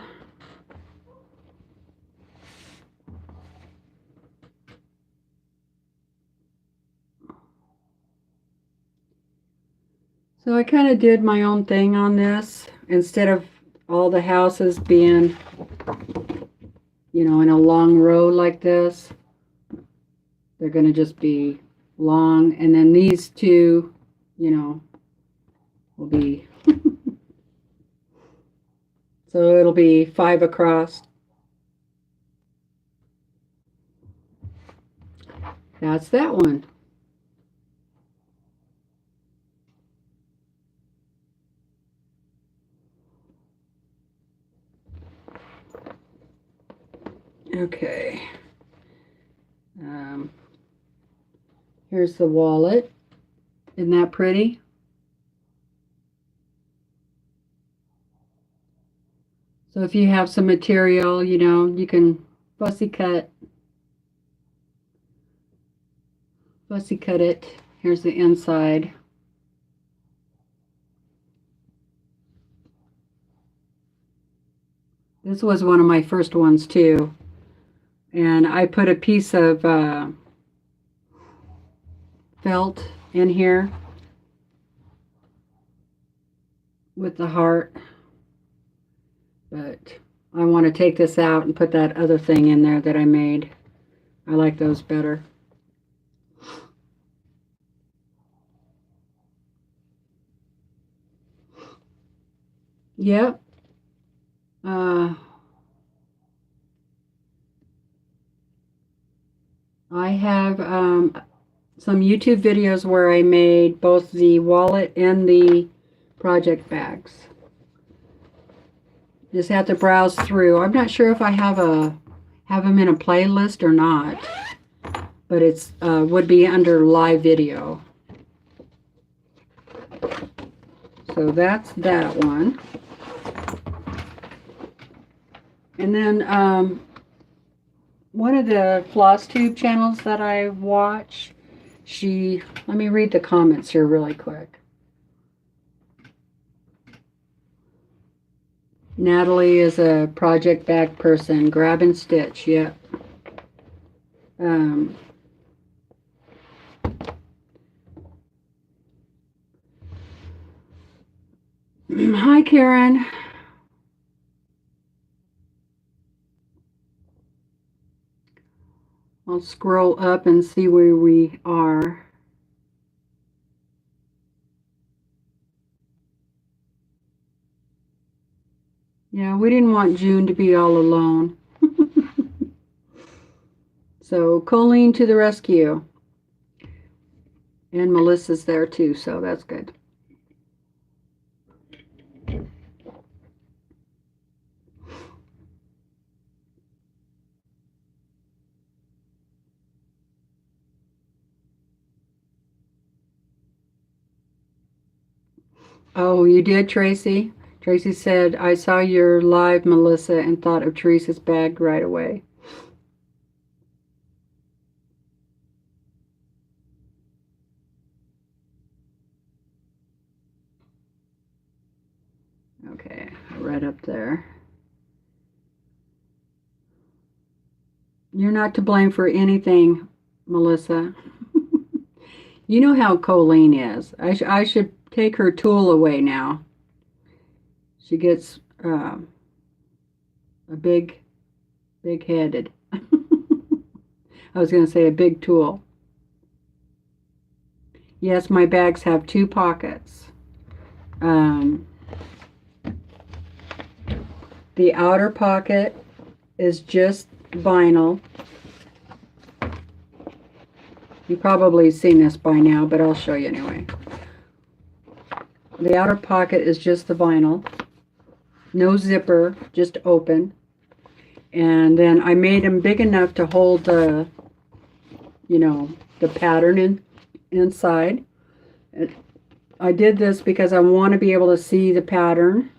so I kind of did my own thing on this. Instead of all the houses being, you know, in a long row like this, they're going to just be long, and then these two, you know, will be so it'll be 5 across. That's that one. Okay. Here's the wallet. Isn't that pretty? So if you have some material, you know, you can fussy cut it. Here's the inside. This was one of my first ones too. And I put a piece of felt in here. with the heart. But I want to take this out and put that other thing in there that I made. I like those better. Yep. I have some YouTube videos where I made both the wallet and the project bags. Just have to browse through. I'm not sure if I have them in a playlist or not, but it's would be under live video. So that's that one. And then one of the FlossTube channels that I watch, let me read the comments here really quick. Natalie is a project bag person. Grab and stitch, yep. Hi, Karen. I'll scroll up and see where we are. Yeah, we didn't want June to be all alone. So Colleen to the rescue. And Melissa's there too, so that's good. Oh, you did, Tracy? Tracy said, I saw your live, Melissa, and thought of Teresa's bag right away. Okay, right up there. You're not to blame for anything, Melissa. You know how Colleen is. I should take her tool away now. She gets a big-headed. I was going to say a big tool. Yes, my bags have 2 pockets. The outer pocket is just vinyl. You've probably seen this by now, but I'll show you anyway. The outer pocket is just the vinyl. No zipper, just open. And then I made them big enough to hold the, the pattern inside. I did this because I want to be able to see the pattern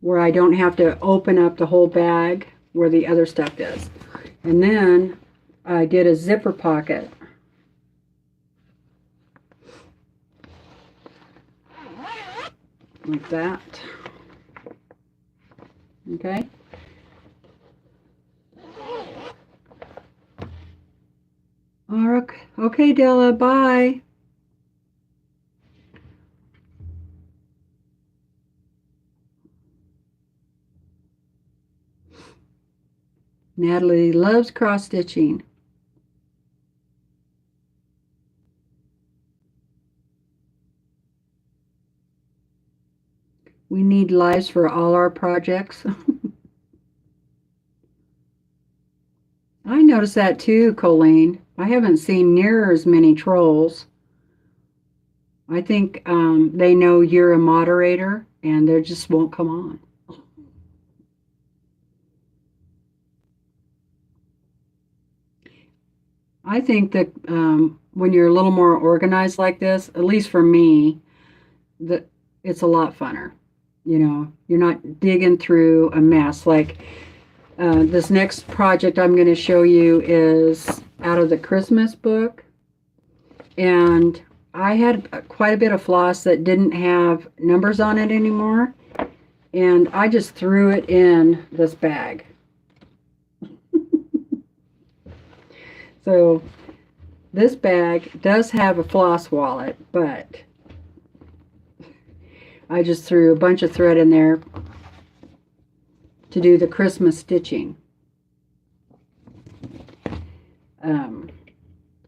where I don't have to open up the whole bag where the other stuff is. And then I did a zipper pocket. Like that. Okay. Okay, Della, bye. Natalie loves cross-stitching. We need lives for all our projects. I noticed that too, Colleen. I haven't seen near as many trolls. I think they know you're a moderator and they just won't come on. I think that when you're a little more organized like this, at least for me, that it's a lot funner. You're not digging through a mess. Like this next project I'm going to show you is out of the Christmas book. And I had quite a bit of floss that didn't have numbers on it anymore. And I just threw it in this bag. So this bag does have a floss wallet, but I just threw a bunch of thread in there to do the Christmas stitching.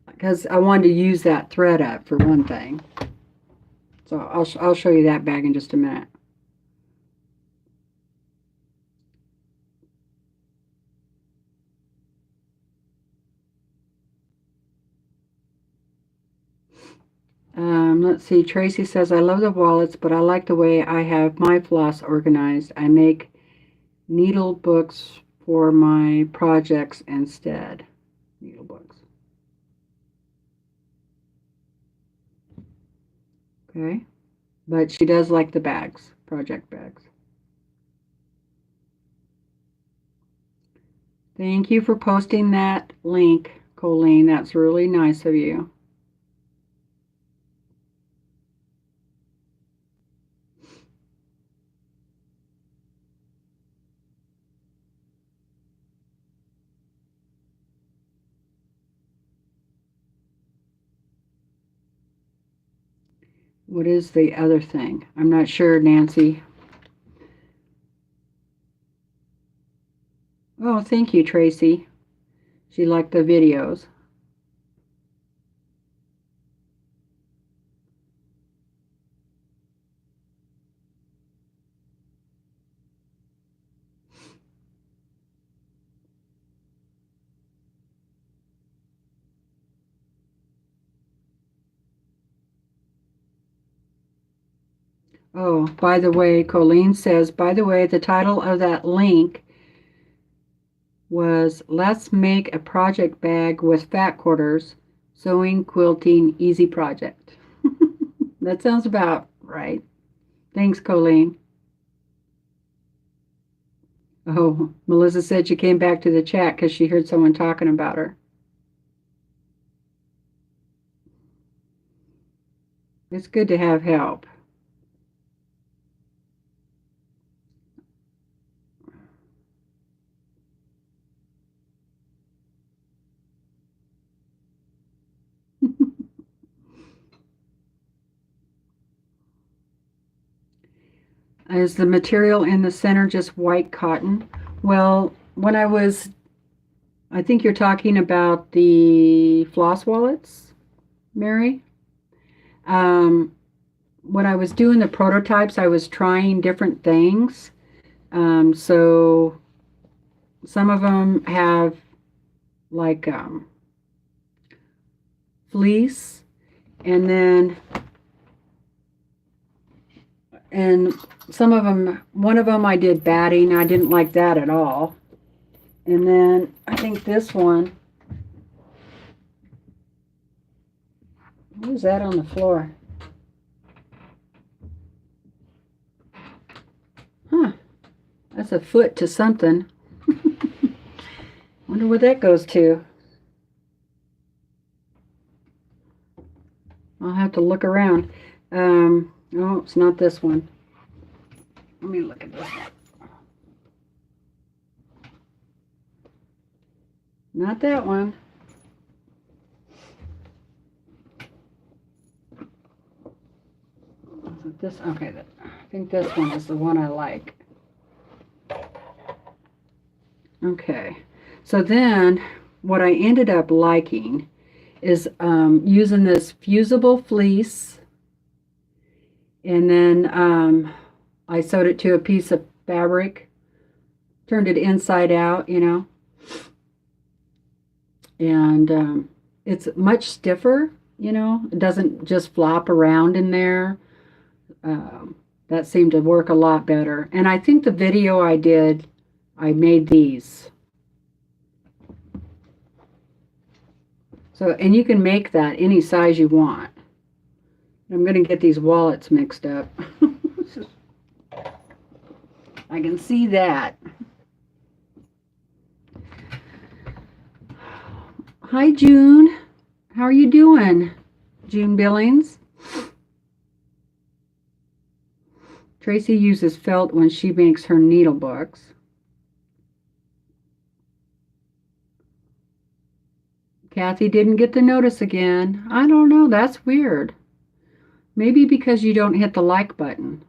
Because I wanted to use that thread up for one thing. So I'll show you that bag in just a minute. Let's see. Tracy says, I love the wallets, but I like the way I have my floss organized. I make needle books for my projects instead. Needle books. Okay. But she does like the bags, project bags. Thank you for posting that link, Colleen. That's really nice of you. What is the other thing? I'm not sure, Nancy. Oh, thank you, Tracy. She liked the videos. Oh, by the way, Colleen says, by the way, the title of that link was Let's Make a Project Bag with Fat Quarters, Sewing, Quilting, Easy Project. That sounds about right. Thanks, Colleen. Oh, Melissa said she came back to the chat because she heard someone talking about her. It's good to have help. Is the material in the center just white cotton? Well, when I think you're talking about the floss wallets, Mary. When I was doing the prototypes, I was trying different things. So some of them have like fleece, and some of them, one of them I did batting. I didn't like that at all. And then I think this one, what is that on the floor? Huh, that's a foot to something. Wonder where that goes to. I'll have to look around. Oh, it's not this one. Let me look at this one. Not that one. Is it this? Okay, I think this one is the one I like. Okay, so then what I ended up liking is using this fusible fleece, and then I sewed it to a piece of fabric, turned it inside out, you know, and it's much stiffer, you know, it doesn't just flop around in there. That seemed to work a lot better. And I think the video I did, I made these. So, and you can make that any size you want. I'm going to get these wallets mixed up. I can see that. Hi, June. How are you doing, June Billings? Tracy uses felt when she makes her needle books. Kathy didn't get the notice again. I don't know. That's weird. Maybe because you don't hit the like button.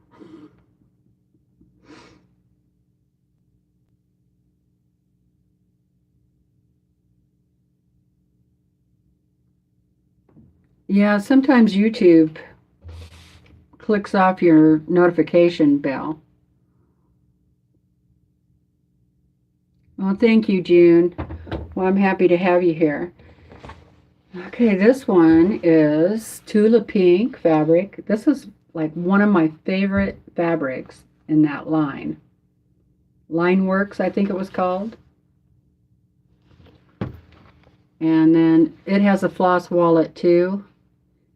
Yeah, sometimes YouTube clicks off your notification bell. Well, thank you, June. Well, I'm happy to have you here. Okay, this one is Tula Pink fabric. This is like one of my favorite fabrics in that line. Lineworks, I think it was called. And then it has a floss wallet too.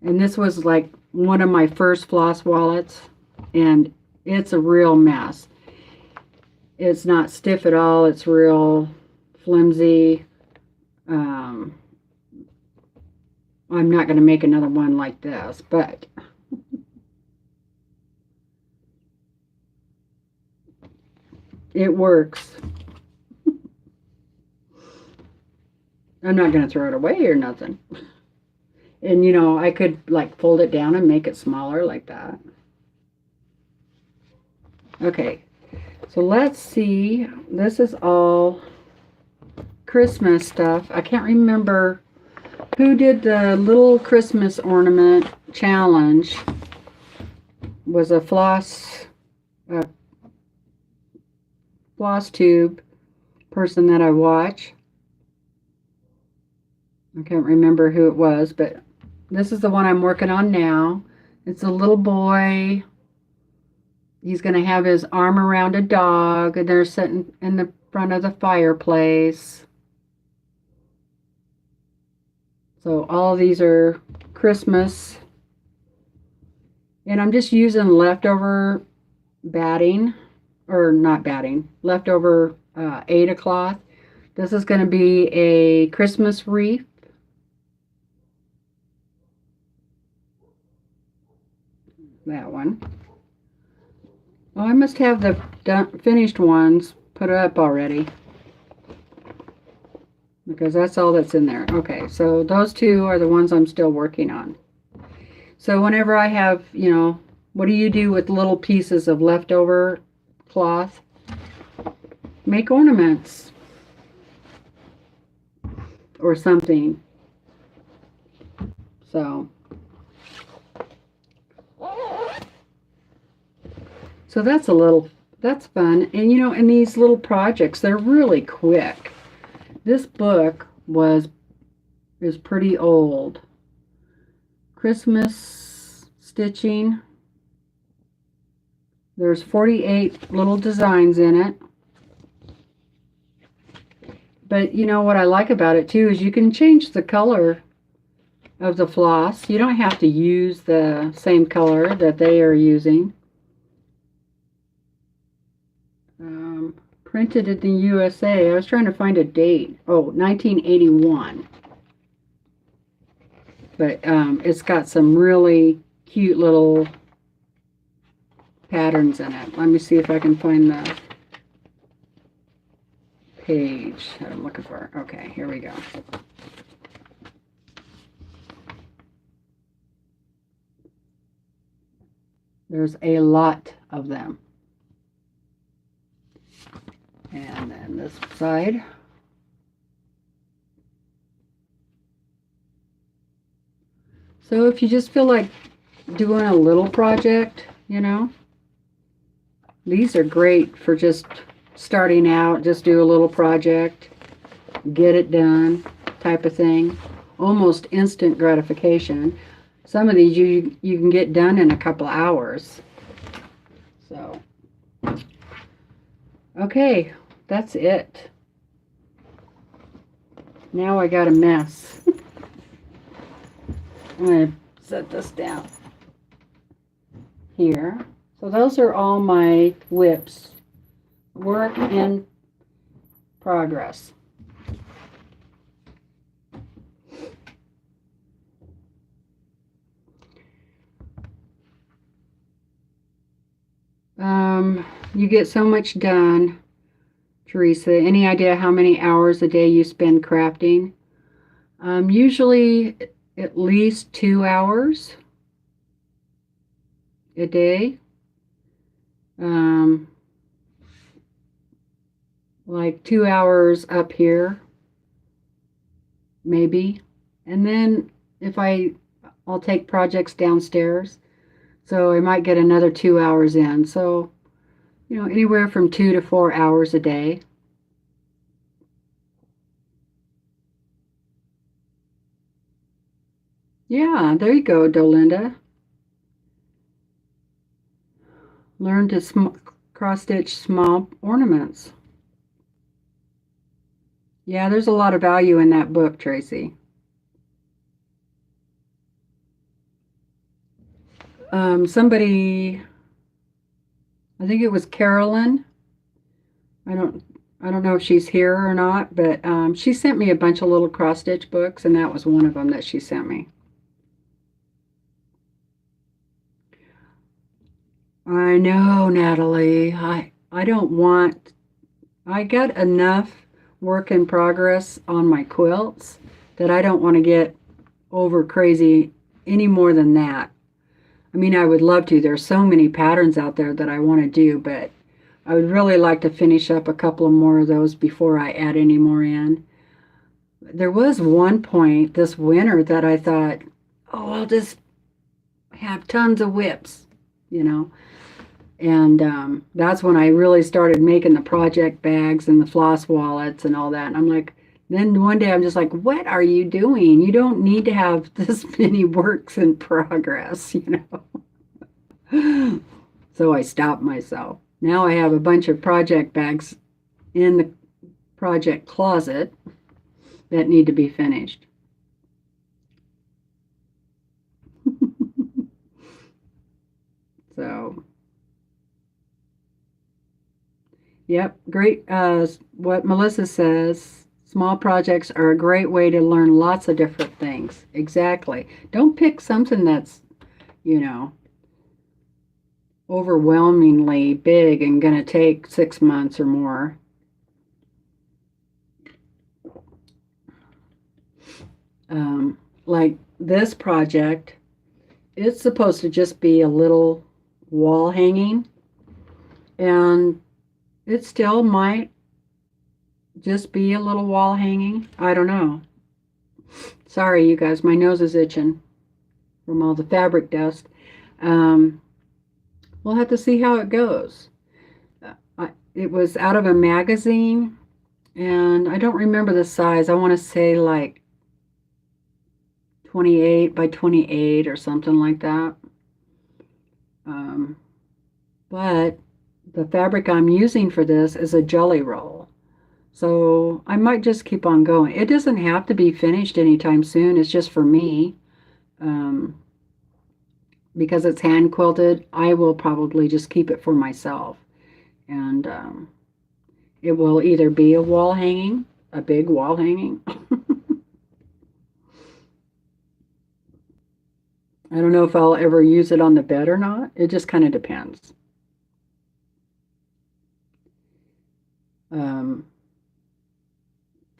And this was like one of my first floss wallets. And it's a real mess. It's not stiff at all. It's real flimsy. I'm not going to make another one like this, but it works. I'm not going to throw it away or nothing. And you know, I could like fold it down and make it smaller like that. Okay, so let's see. This is all Christmas stuff. I can't remember who did the little Christmas ornament challenge. Was a FlossTube person that I watch. I can't remember who it was, but this is the one I'm working on now. It's a little boy. He's going to have his arm around a dog, and they're sitting in the front of the fireplace. So all these are Christmas. And I'm just using leftover batting, or not batting, leftover Aida cloth. This is going to be a Christmas wreath. That one. Oh, I must have the finished ones put up already, because that's all that's in there. Okay, so those two are the ones I'm still working on. So whenever I have, you know, what do you do with little pieces of leftover cloth? Make ornaments or something. So that's fun. And you know, in these little projects, they're really quick. This book is pretty old. Christmas stitching. There's 48 little designs in it. But you know what I like about it too is you can change the color of the floss. You don't have to use the same color that they are using. Printed in the USA. I was trying to find a date. Oh, 1981. But it's got some really cute little patterns in it. Let me see if I can find the page that I'm looking for. Okay, here we go. There's a lot of them. And then this side. So if you just feel like doing a little project, you know, these are great for just starting out, just do a little project, get it done type of thing. Almost instant gratification. Some of these you can get done in a couple hours. So, okay, that's it. Now I got a mess. I'm going to set this down here. So those are all my whips. Work in progress. You get so much done, Teresa. Any idea how many hours a day you spend crafting? Usually at least 2 hours a day. Like 2 hours up here, maybe. And then if I I'll take projects downstairs. So I might get another 2 hours in. So, anywhere from 2 to 4 hours a day. Yeah, there you go, Dolinda. Learn to cross-stitch small ornaments. Yeah, there's a lot of value in that book, Tracy. Somebody, I think it was Carolyn. I don't, I don't know if she's here or not, but she sent me a bunch of little cross-stitch books, and that was one of them that she sent me. I know, Natalie. I don't want, I got enough work in progress on my quilts that I don't want to get over crazy any more than that. I mean, I would love to. There's so many patterns out there that I want to do, but I would really like to finish up a couple of more of those before I add any more in. There was one point this winter that I thought, oh, I'll just have tons of whips, you know. And that's when I really started making the project bags and the floss wallets and all that. And I'm like, then one day I'm just like, what are you doing? You don't need to have this many works in progress, you know. So I stopped myself. Now I have a bunch of project bags in the project closet that need to be finished. So, yep, great. What Melissa says, small projects are a great way to learn lots of different things. Exactly. Don't pick something that's, you know, overwhelmingly big and going to take 6 months or more. Like this project, it's supposed to just be a little wall hanging, and it still might just be a little wall hanging. I don't know. Sorry, you guys, my nose is itching from all the fabric dust. Um, we'll have to see how it goes. It was out of a magazine, and I don't remember the size. I want to say like 28 by 28 or something like that. But the fabric I'm using for this is a jelly roll. So I might just keep on going. It doesn't have to be finished anytime soon. It's just for me. Um, because it's hand quilted, I will probably just keep it for myself. And it will either be a wall hanging, a big wall hanging. I don't know if I'll ever use it on the bed or not. It just kind of depends.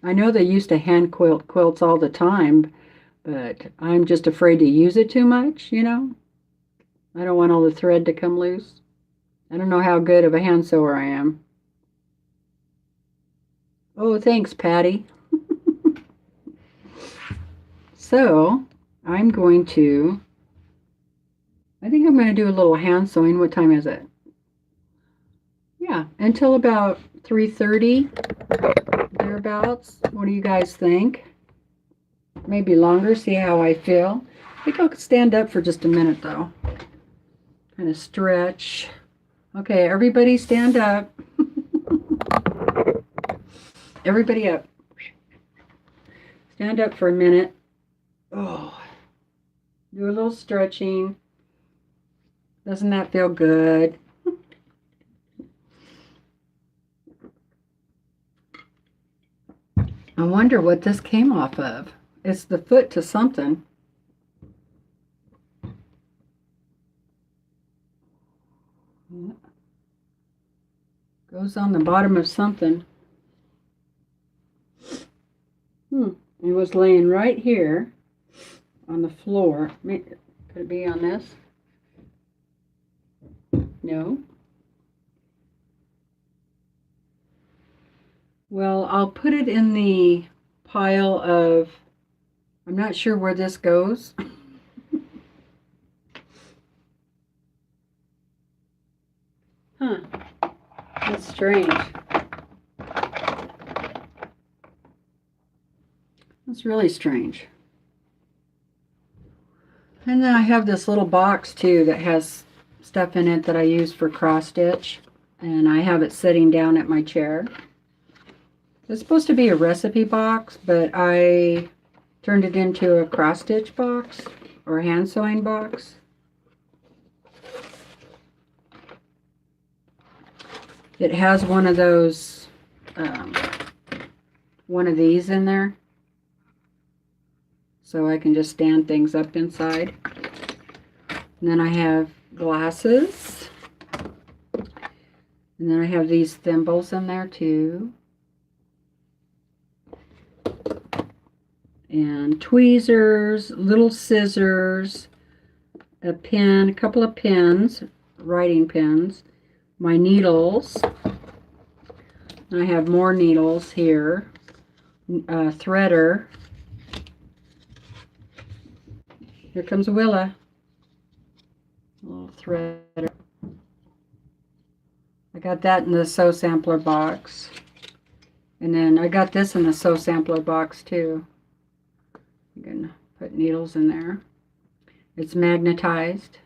I know they used to hand quilt quilts all the time, but I'm just afraid to use it too much, you know? I don't want all the thread to come loose. I don't know how good of a hand sewer I am. Oh, thanks, Patty. So, I'm going to, I think I'm going to do a little hand sewing. What time is it? Yeah, until about 3:30, thereabouts. What do you guys think? Maybe longer, see how I feel. I think I'll stand up for just a minute, though. Kind of stretch. Okay, everybody stand up. Everybody up. Stand up for a minute. Oh, do a little stretching. Doesn't that feel good? I wonder what this came off of. It's the foot to something. Goes on the bottom of something. It was laying right here on the floor. Could it be on this? No. Well, I'll put it in the pile of, I'm not sure where this goes. Huh. That's strange. That's really strange. And then I have this little box too that has stuff in it that I use for cross stitch. And I have it sitting down at my chair. It's supposed to be a recipe box, but I turned it into a cross stitch box or a hand sewing box. It has one of those, one of these in there. So I can just stand things up inside. And then I have glasses. And then I have these thimbles in there too. And tweezers, little scissors, a pen, a couple of pens, writing pens, my needles. I have more needles here, a threader. Here comes Willa. A little threader. I got that in the sew sampler box. And then I got this in the sew sampler box too. I'm going to put needles in there. It's magnetized.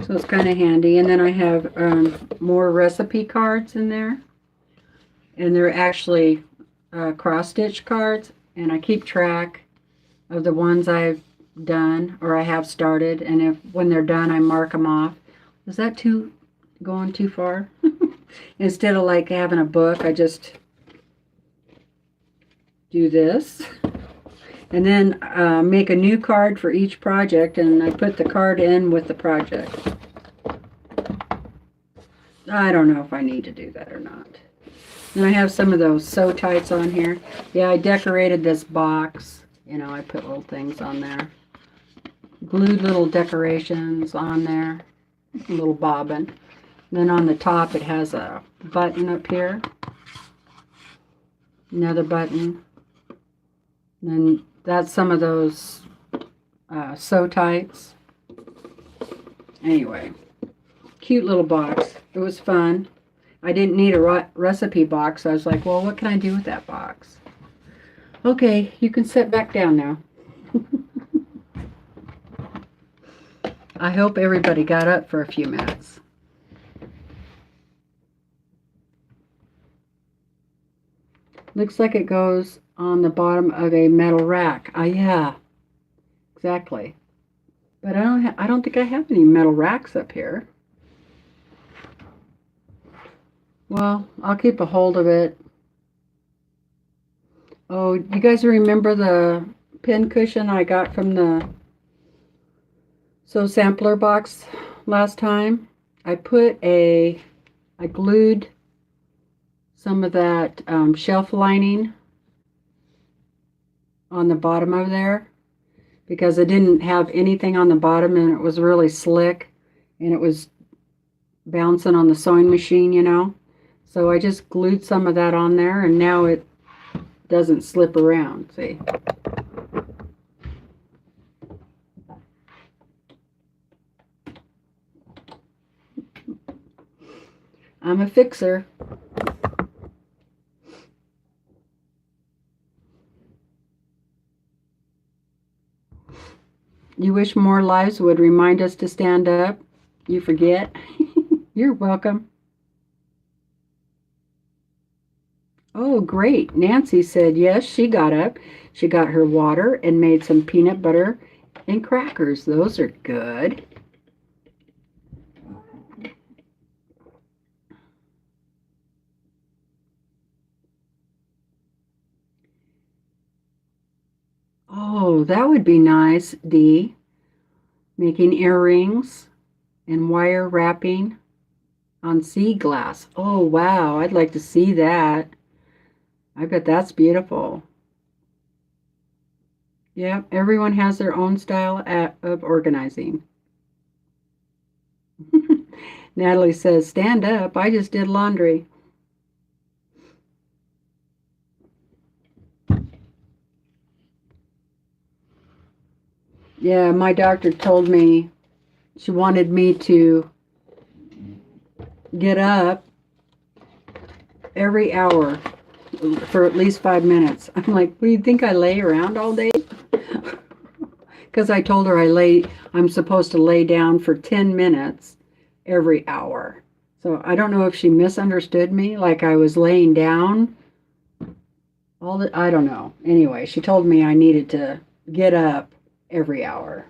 So it's kind of handy. And then I have more recipe cards in there. And they're actually cross-stitch cards, and I keep track of the ones I've done or I have started, and if when they're done I mark them off. Is that going too far? Instead of like having a book, I just do this and then make a new card for each project, and I put the card in with the project. I don't know if I need to do that or not. And I have some of those sew tights on here. Yeah, I decorated this box. You know, I put little things on there. Glued little decorations on there. A little bobbin. And then on the top it has a button up here. Another button. And then that's some of those sew tights. Anyway, cute little box. It was fun. I didn't need a recipe box. I was like, well, what can I do with that box? Okay, you can sit back down now. I hope everybody got up for a few minutes. Looks like it goes on the bottom of a metal rack. Yeah, exactly. But I don't think I have any metal racks up here. Well, I'll keep a hold of it. Oh, you guys remember the pin cushion I got from the sew sampler box last time? I glued some of that shelf lining on the bottom of there because I didn't have anything on the bottom, and it was really slick and it was bouncing on the sewing machine, you know. So I just glued some of that on there, and now it doesn't slip around, see. I'm a fixer. You wish more lives would remind us to stand up? You forget? You're welcome. Oh, great. Nancy said yes, she got up. She got her water and made some peanut butter and crackers. Those are good. Oh, that would be nice, Dee. Making earrings and wire wrapping on sea glass. Oh, wow. I'd like to see that. I bet that's beautiful. Yeah, everyone has their own style of organizing. Natalie says, stand up. I just did laundry. Yeah, my doctor told me she wanted me to get up every hour for at least 5 minutes. I'm like, what do you think, I lay around all day? Because I told her I'm supposed to lay down for 10 minutes every hour. So I don't know if she misunderstood me, like I was laying down I don't know. Anyway, she told me I needed to get up every hour.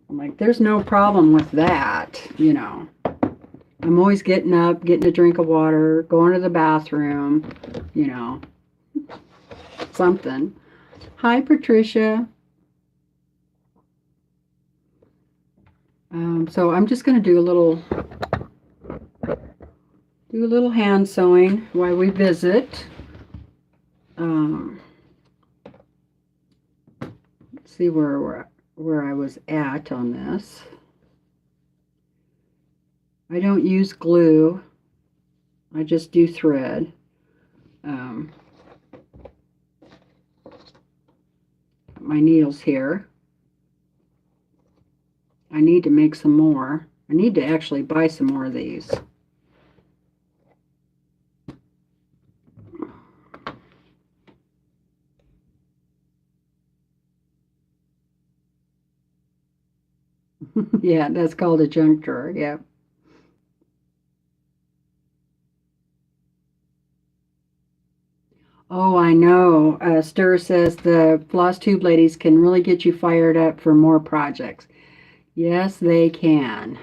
I'm like, there's no problem with that, you know. I'm always getting up, getting a drink of water, going to the bathroom, you know, something. Hi, Patricia. So I'm just going to do a little hand sewing while we visit. Let's see where I was at on this. I don't use glue. I just do thread. My needles here. I need to make some more. I need to actually buy some more of these. Yeah, that's called a junk drawer. Yeah. Oh, I know. Stir says the FlossTube ladies can really get you fired up for more projects. Yes, they can.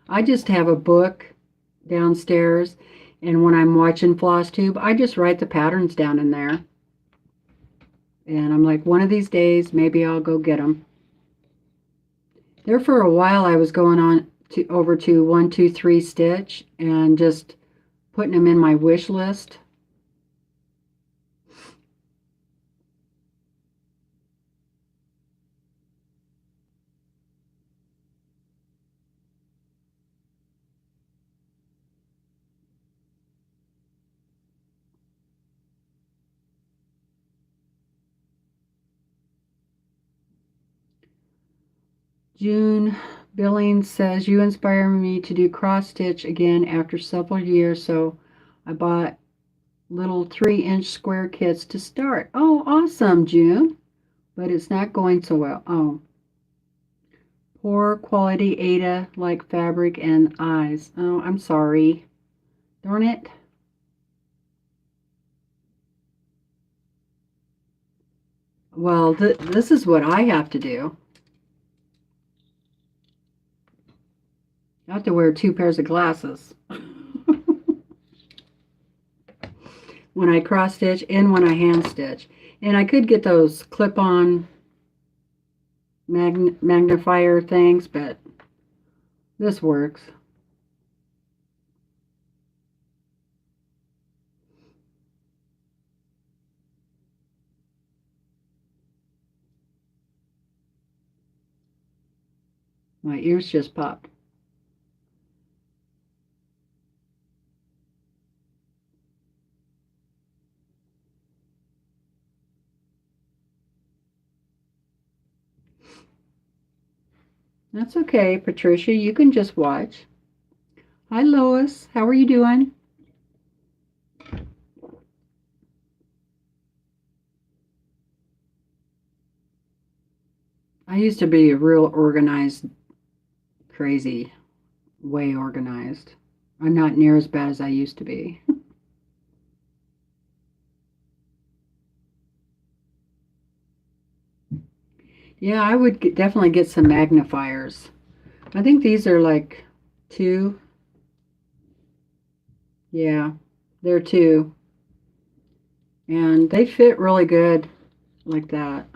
I just have a book downstairs, and when I'm watching FlossTube, I just write the patterns down in there. And I'm like, one of these days, maybe I'll go get them. There for a while, I was going on over to 123 Stitch and just putting them in my wish list. June Billings says, you inspire me to do cross stitch again after several years, so I bought little 3-inch square kits to start. Oh, awesome, June. But it's not going so well. Oh. Poor quality Ada-like fabric and eyes. Oh, I'm sorry. Darn it. Well, this is what I have to do. I have to wear 2 pairs of glasses. When I cross stitch and when I hand stitch. And I could get those clip-on magnifier things, but this works. My ears just popped. That's okay, Patricia. You can just watch. Hi, Lois. How are you doing? I used to be a real organized, crazy, way organized. I'm not near as bad as I used to be. Yeah, I would definitely get some magnifiers. I think these are like 2. Yeah, they're 2. And they fit really good like that.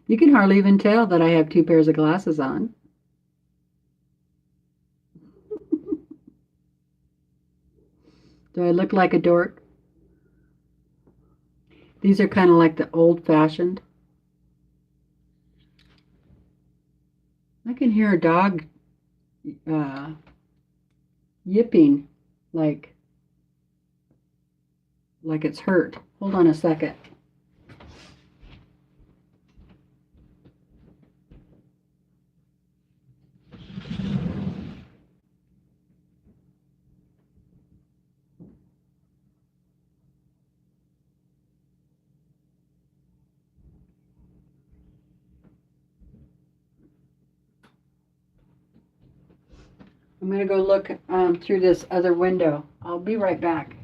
You can hardly even tell that I have 2 pairs of glasses on. Do I look like a dork? These are kind of like the old-fashioned. I can hear a dog yipping like it's hurt. Hold on a second. I'm going to go look through this other window. I'll be right back.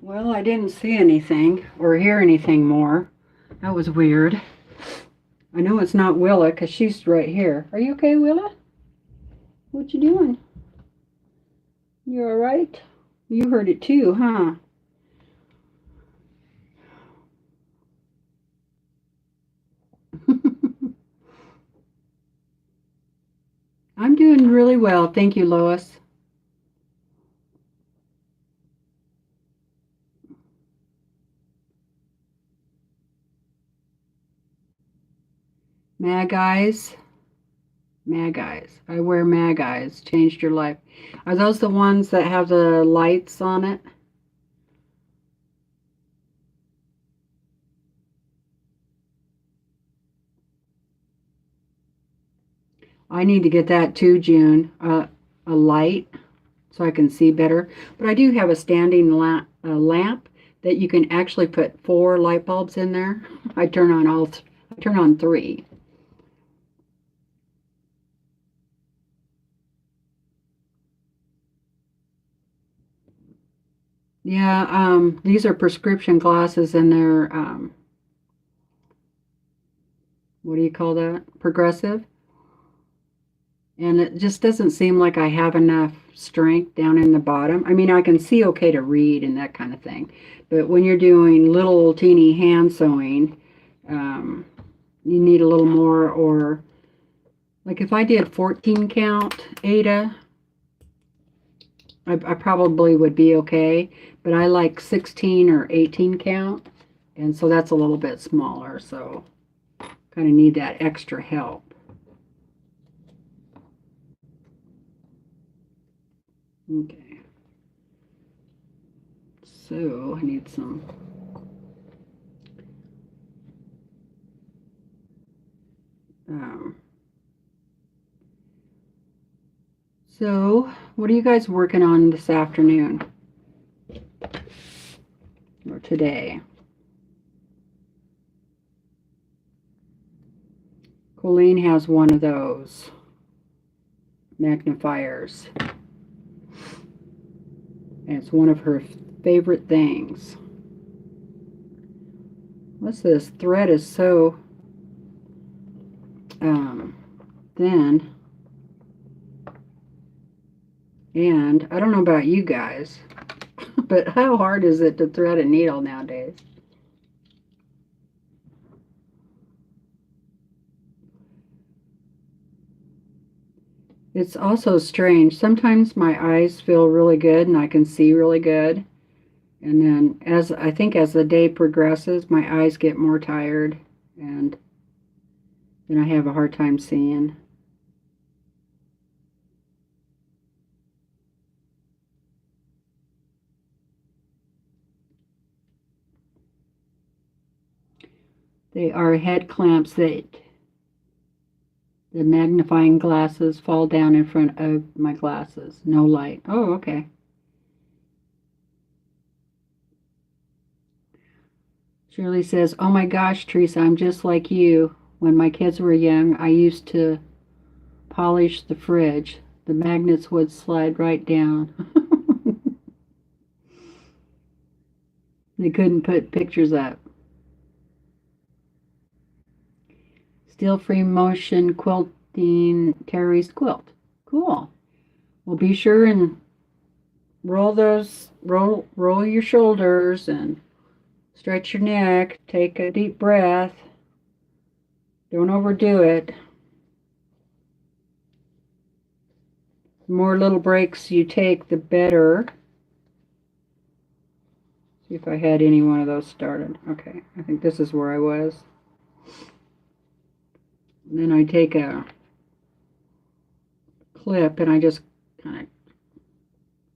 Well, I didn't see anything or hear anything more. That was weird. I know it's not Willa because she's right here. Are you okay, Willa? What you doing? You all right? You heard it too, huh? I'm doing really well. Thank you, Lois. Mag Eyes. Mag Eyes. I wear Mag Eyes. Changed your life. Are those the ones that have the lights on it? I need to get that too, June. A light so I can see better. But I do have a standing lamp that you can actually put 4 light bulbs in there. I turn on I turn on 3. Yeah, these are prescription glasses and they're, what do you call that? Progressive. And it just doesn't seem like I have enough strength down in the bottom. I mean, I can see okay to read and that kind of thing. But when you're doing little teeny hand sewing, you need a little more. Or like if I did 14 count Ada, I probably would be okay. But I like 16 or 18 count. And so that's a little bit smaller. So kind of need that extra help. Okay. So I need some. So what are you guys working on this afternoon or today? Colleen has one of those magnifiers. And it's one of her favorite things. What's this? Thread is so thin. And I don't know about you guys, but how hard is it to thread a needle nowadays? It's also strange. Sometimes my eyes feel really good and I can see really good. And then I think as the day progresses, my eyes get more tired and then I have a hard time seeing. They are head clamps that the magnifying glasses fall down in front of my glasses. No light. Oh, okay. Shirley says, oh my gosh, Teresa, I'm just like you. When my kids were young, I used to polish the fridge. The magnets would slide right down. They couldn't put pictures up. Steel free motion quilting Terry's quilt. Cool. Well, be sure and roll your shoulders and Stretch your neck. Take a deep breath. Don't overdo it. The more little breaks you take, the better. See if I had any one of those started. Okay, I think this is where I was. And then I take a clip and I just kind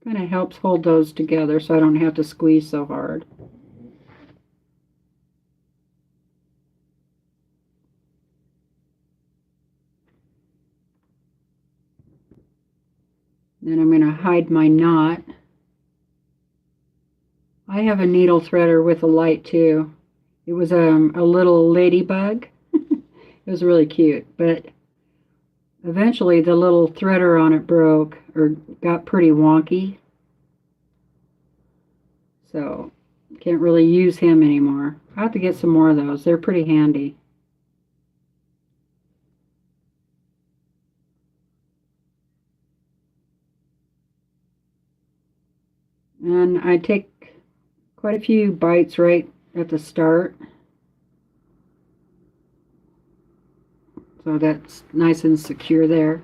of helps hold those together so I don't have to squeeze so hard. Then I'm going to hide my knot. I have a needle threader with a light too. It was a little ladybug. It was really cute, but eventually the little threader on it broke or got pretty wonky. So can't really use him anymore. I'll have to get some more of those. They're pretty handy. And I take quite a few bites right at the start. So that's nice and secure there.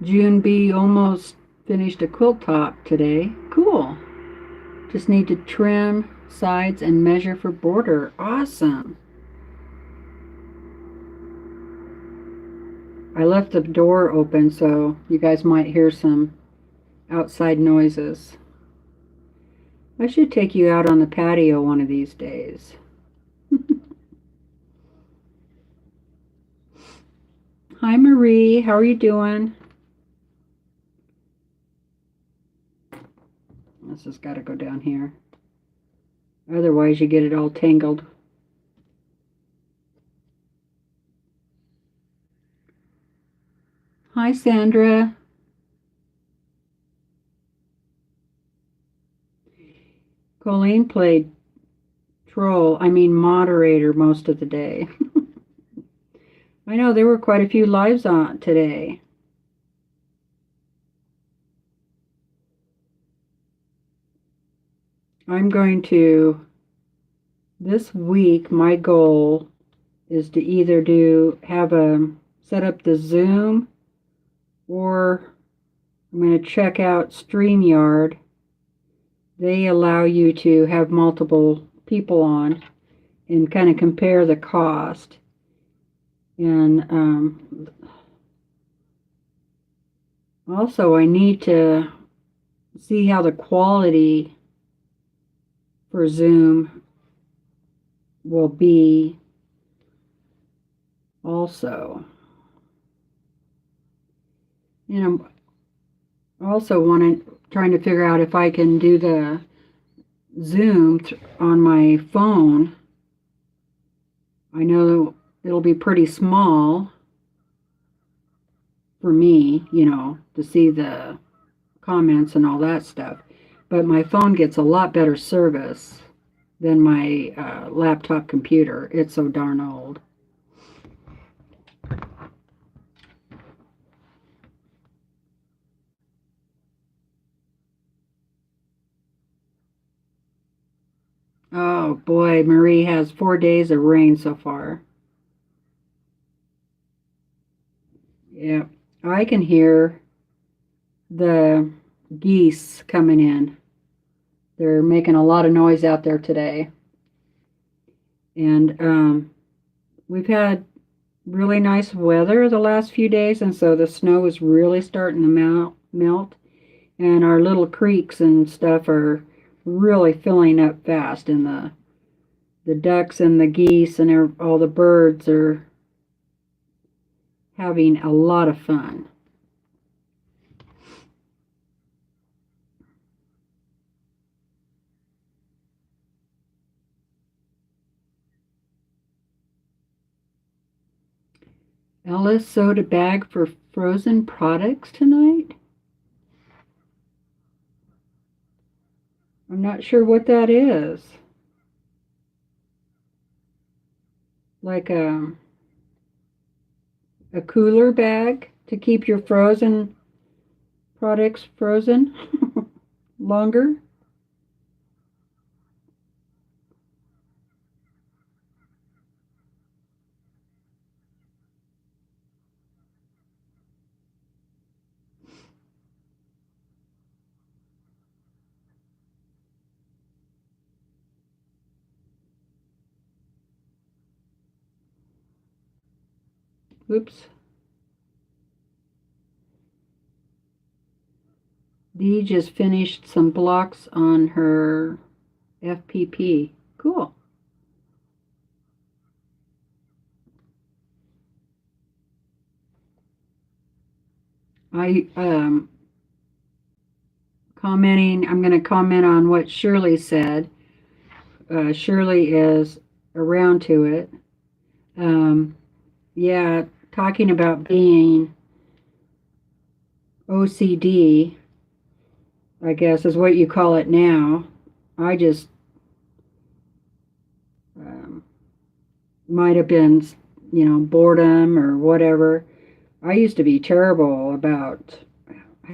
June B almost finished a quilt top today. Cool. Just need to trim sides and measure for border. Awesome. I left the door open so you guys might hear some outside noises. I should take you out on the patio one of these days. Hi Marie, how are you doing? This has got to go down here. Otherwise you get it all tangled. Hi Sandra. Colleen played moderator most of the day. I know there were quite a few lives on today. I'm going to, this week, my goal is to either set up the Zoom, or I'm going to check out StreamYard. They allow you to have multiple people on and kind of compare the cost. And also I need to see how the quality for Zoom will be also. And I'm also trying to figure out if I can do the Zoom on my phone. I know it'll be pretty small for me, to see the comments and all that stuff. But my phone gets a lot better service than my laptop computer. It's so darn old. Oh boy, Marie has 4 days of rain so far. Yeah, I can hear the geese coming in. They're making a lot of noise out there today. And we've had really nice weather the last few days, and so the snow is really starting to melt. And our little creeks and stuff are really filling up fast, and the ducks and the geese and all the birds are having a lot of fun. Ellis sewed a bag for frozen products tonight. I'm not sure what that is. Like a cooler bag to keep your frozen products frozen. longer. Oops. Dee just finished some blocks on her FPP. Cool. I'm going to comment on what Shirley said. Shirley is around to it. Yeah, talking about being OCD, I guess is what you call it now. I just might have been, boredom or whatever. I used to be terrible about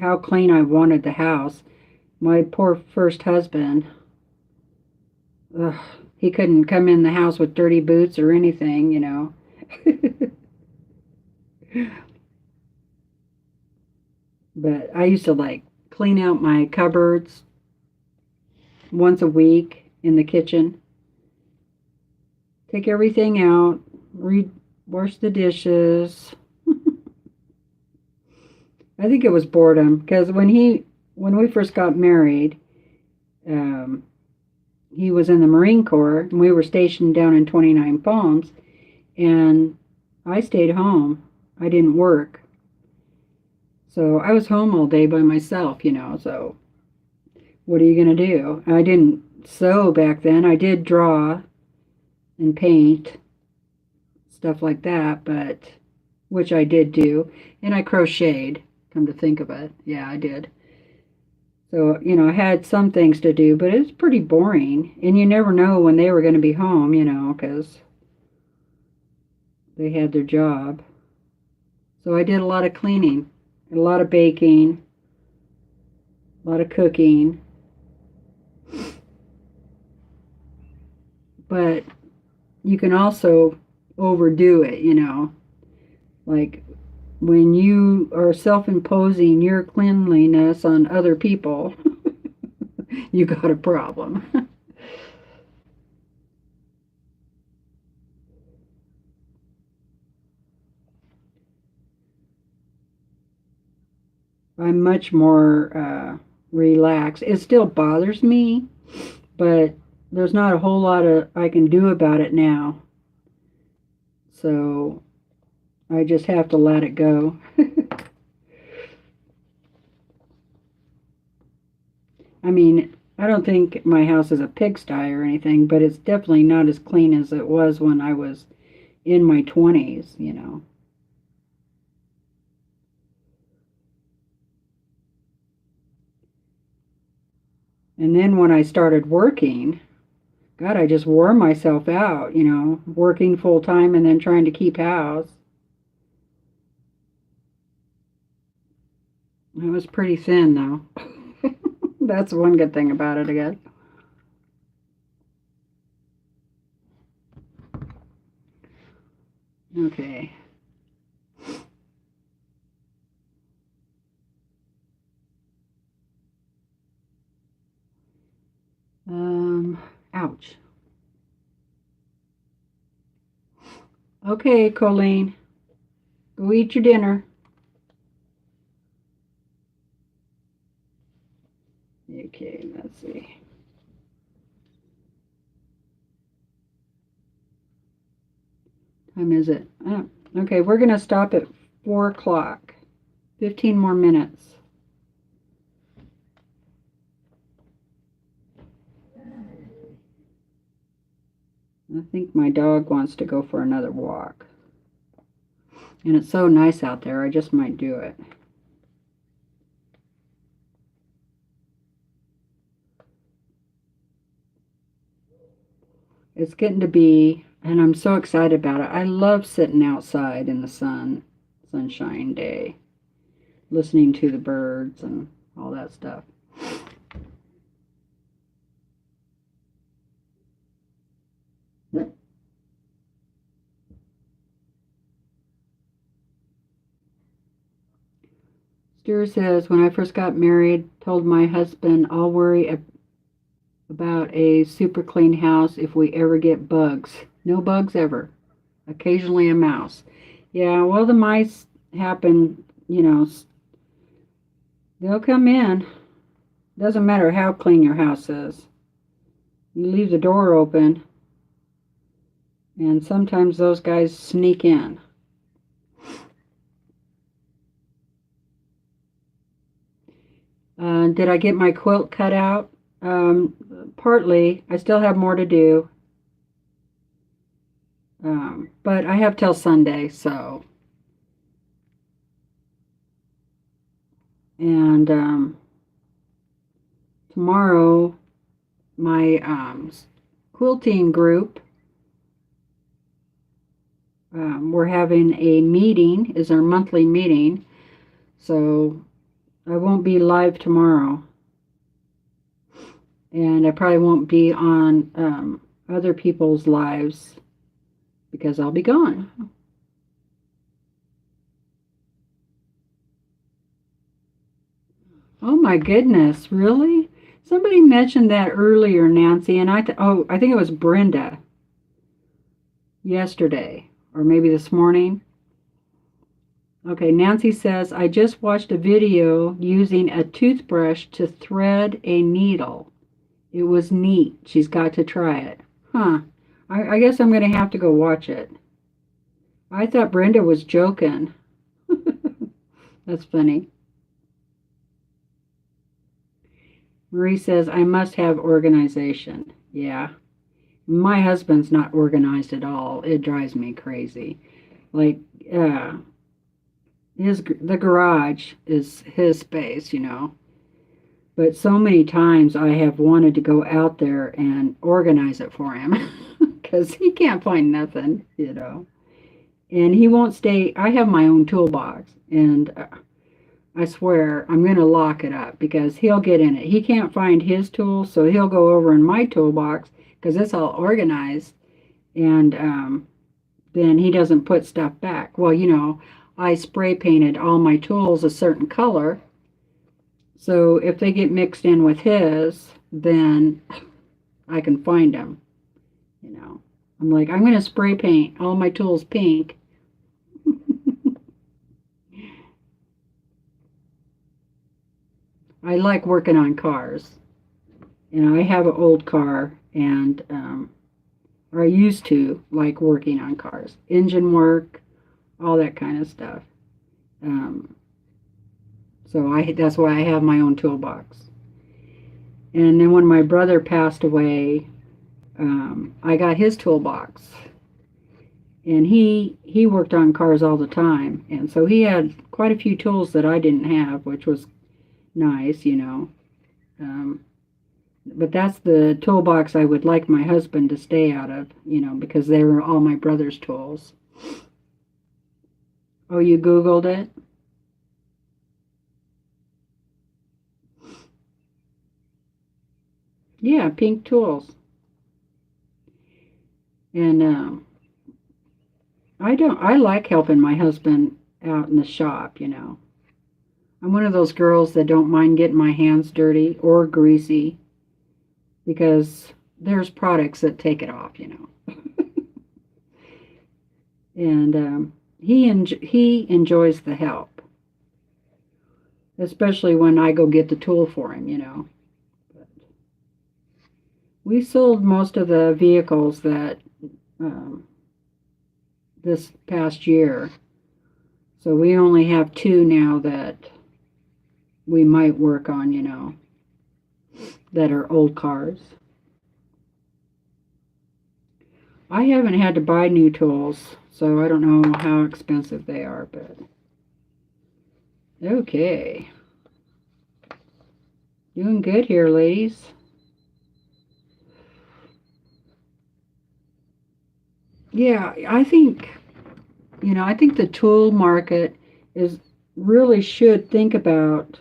how clean I wanted the house. My poor first husband, ugh, he couldn't come in the house with dirty boots or anything. But I used to like clean out my cupboards once a week in the kitchen. Take everything out, wash the dishes. I think it was boredom because when we first got married, he was in the Marine Corps and we were stationed down in 29 Palms, and I stayed home. I didn't work. So I was home all day by myself. So what are you going to do? I didn't sew back then. I did draw and paint, stuff like that, but which I did do. And I crocheted, come to think of it. Yeah, I did. So, I had some things to do, but it's pretty boring. And you never know when they were going to be home, because they had their job. So I did a lot of cleaning, a lot of baking, a lot of cooking. But you can also overdo it, like when you are self-imposing your cleanliness on other people, you got a problem. I'm much more relaxed. It still bothers me, but there's not a whole lot I can do about it now. So I just have to let it go. I mean, I don't think my house is a pigsty or anything, but it's definitely not as clean as it was when I was in my 20s. And then when I started working, God, I just wore myself out, working full time and then trying to keep house. It was pretty thin, though. That's one good thing about it, I guess. Okay. Ouch. Okay, Colleen, go eat your dinner. Okay, let's see. Time is it? Oh, okay, we're going to stop at 4 o'clock. 15 more minutes. I think my dog wants to go for another walk. And it's so nice out there, I just might do it. It's getting to be, and I'm so excited about it. I love sitting outside in the sunshine day, listening to the birds and all that stuff. Drew says, when I first got married, told my husband I'll worry about a super clean house if we ever get bugs. No bugs ever. Occasionally a mouse. Yeah, well, the mice happen, you know, they'll come in. Doesn't matter how clean your house is. You leave the door open, and sometimes those guys sneak in. Did I get my quilt cut out? Partly. I still have more to do. But I have till Sunday, so. And tomorrow, my quilting group, we're having a meeting, is our monthly meeting. So I won't be live tomorrow. And I probably won't be on other people's lives because I'll be gone. Oh my goodness, really? Somebody mentioned that earlier, Nancy, and I think it was Brenda yesterday or maybe this morning. Okay, Nancy says, I just watched a video using a toothbrush to thread a needle. It was neat. She's got to try it. Huh. I guess I'm going to have to go watch it. I thought Brenda was joking. That's funny. Marie says, I must have organization. Yeah. My husband's not organized at all. It drives me crazy. Like, the garage is his space, you know. But so many times I have wanted to go out there and organize it for him because he can't find nothing, you know. And he won't stay. I have my own toolbox, and I swear I'm going to lock it up because he'll get in it. He can't find his tools, so he'll go over in my toolbox because it's all organized, and then he doesn't put stuff back. Well, you know, I spray painted all my tools a certain color, so if they get mixed in with his, then I can find them, you know. I'm like, I'm going to spray paint all my tools pink. I like working on cars. You know, I have an old car, and or I used to like working on cars, engine work, all that kind of stuff. So that's why I have my own toolbox. And then when my brother passed away, I got his toolbox, and he worked on cars all the time, and so he had quite a few tools that I didn't have, which was nice, you know. But that's the toolbox I would like my husband to stay out of, you know, because they were all my brother's tools. Oh, you Googled it? Yeah, pink tools. And I like helping my husband out in the shop, you know. I'm one of those girls that don't mind getting my hands dirty or greasy because there's products that take it off, you know. And he enjoys the help, especially when I go get the tool for him, you know. But we sold most of the vehicles that this past year, so we only have 2 now that we might work on, you know, that are old cars. I haven't had to buy new tools, so I don't know how expensive they are, but okay. Doing good here, ladies. Yeah, I think, you know, I think the tool market really should think about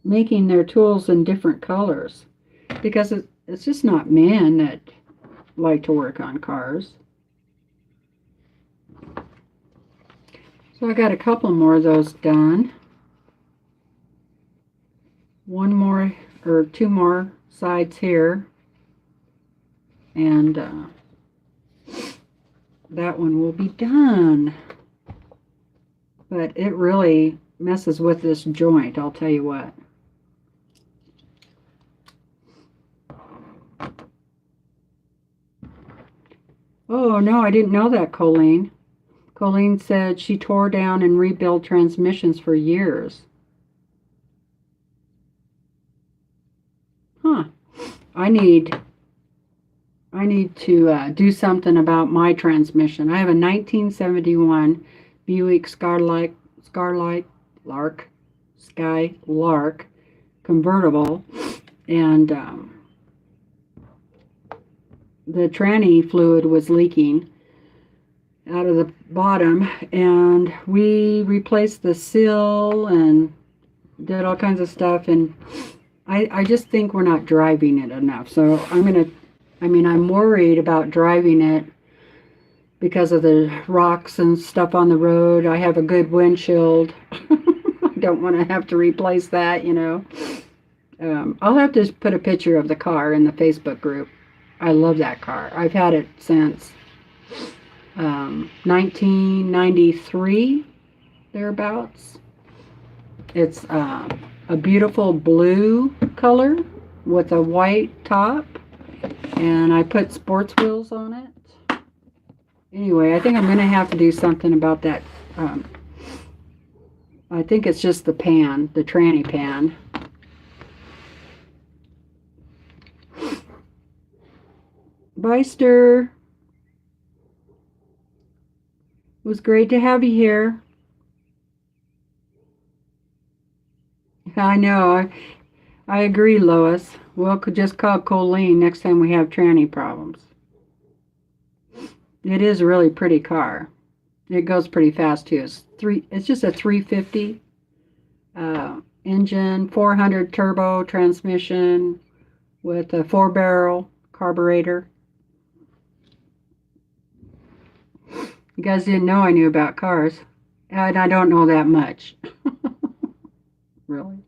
making their tools in different colors, because it's just not men that like to work on cars. So I got a couple more of those done. one more or two more sides here, and that one will be done. But it really messes with this joint, I'll tell you what. Oh no, I didn't know that, Colleen. Colleen said she tore down and rebuilt transmissions for years. Huh. I need to do something about my transmission. I have a 1971 Buick Skylark convertible, and the tranny fluid was leaking out of the bottom, and we replaced the seal and did all kinds of stuff, and I just think we're not driving it enough. So I'm worried about driving it because of the rocks and stuff on the road. I have a good windshield. I don't want to have to replace that, you know. I'll have to put a picture of the car in the Facebook group. I love that car. I've had it since 1993, thereabouts. It's a beautiful blue color with a white top, and I put sports wheels on it. Anyway, I think I'm going to have to do something about that. I think it's just the pan, the tranny pan. Byster, it was great to have you here. I know. I agree, Lois. We'll just call Colleen next time we have tranny problems. It is a really pretty car. It goes pretty fast too. It's just a 350 engine, 400 turbo transmission with a 4-barrel carburetor. You guys didn't know I knew about cars, and I don't know that much. Really.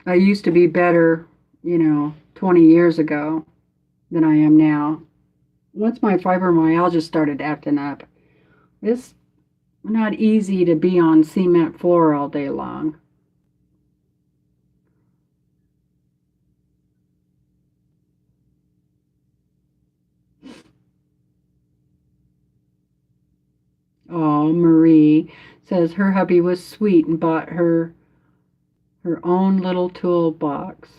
I used to be better, 20 years ago than I am now. Once my fibromyalgia started acting up, it's not easy to be on cement floor all day long. Oh, Marie says her hubby was sweet and bought her own little toolbox.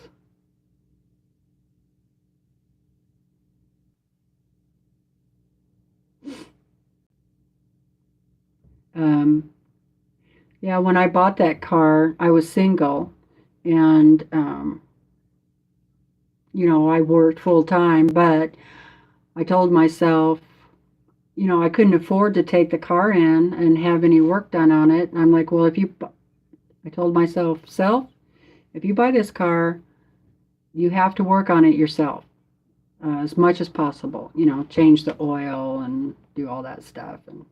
Yeah, when I bought that car, I was single, and I worked full time, but I told myself, I couldn't afford to take the car in and have any work done on it. And I'm like, well, I told myself, if you buy this car, you have to work on it yourself as much as possible. Change the oil and do all that stuff. And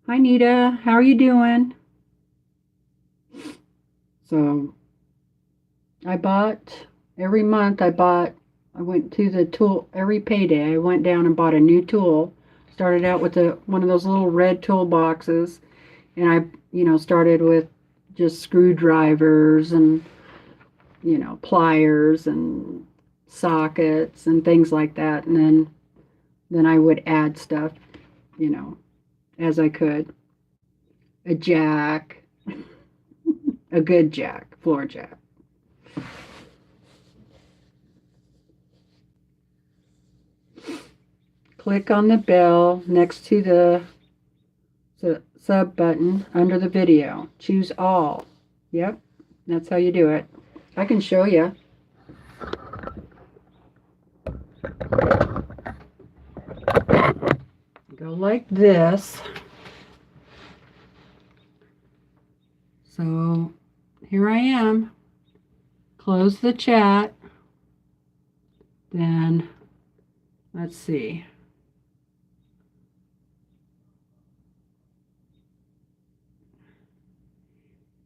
hi, Nita. How are you doing? So every month I went to the tool, every payday I went down and bought a new tool. Started out with one of those little red tool boxes, and I started with just screwdrivers and pliers and sockets and things like that, and then I would add stuff as I could. A jack, a good jack, floor jack. Click on the bell next to the sub button under the video. Choose all. Yep, that's how you do it. I can show you. Go like this. So here I am. Close the chat. Then let's see.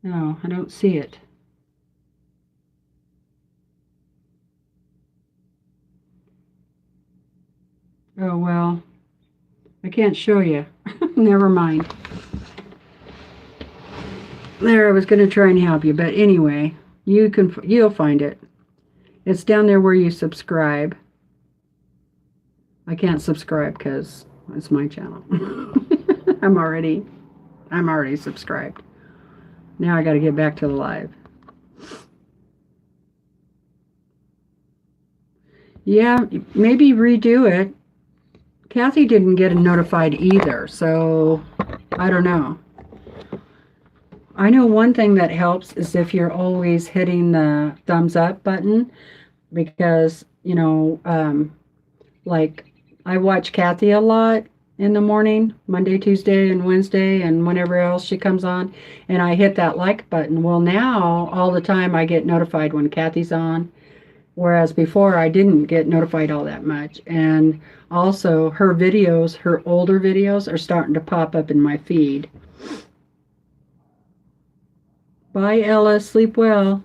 No, I don't see it. Oh, well, I can't show you. Never mind. There, I was going to try and help you, but anyway, you'll find it. It's down there where you subscribe. I can't subscribe because it's my channel. I'm already subscribed. Now I got to get back to the live. Yeah, maybe redo it. Kathy didn't get notified either, so I don't know. I know one thing that helps is if you're always hitting the thumbs up button because, like I watch Kathy a lot in the morning, Monday, Tuesday, and Wednesday, and whenever else she comes on, and I hit that like button. Well, now all the time I get notified when Kathy's on, whereas before I didn't get notified all that much. And also her videos, her older videos, are starting to pop up in my feed. Bye, Ella. Sleep well.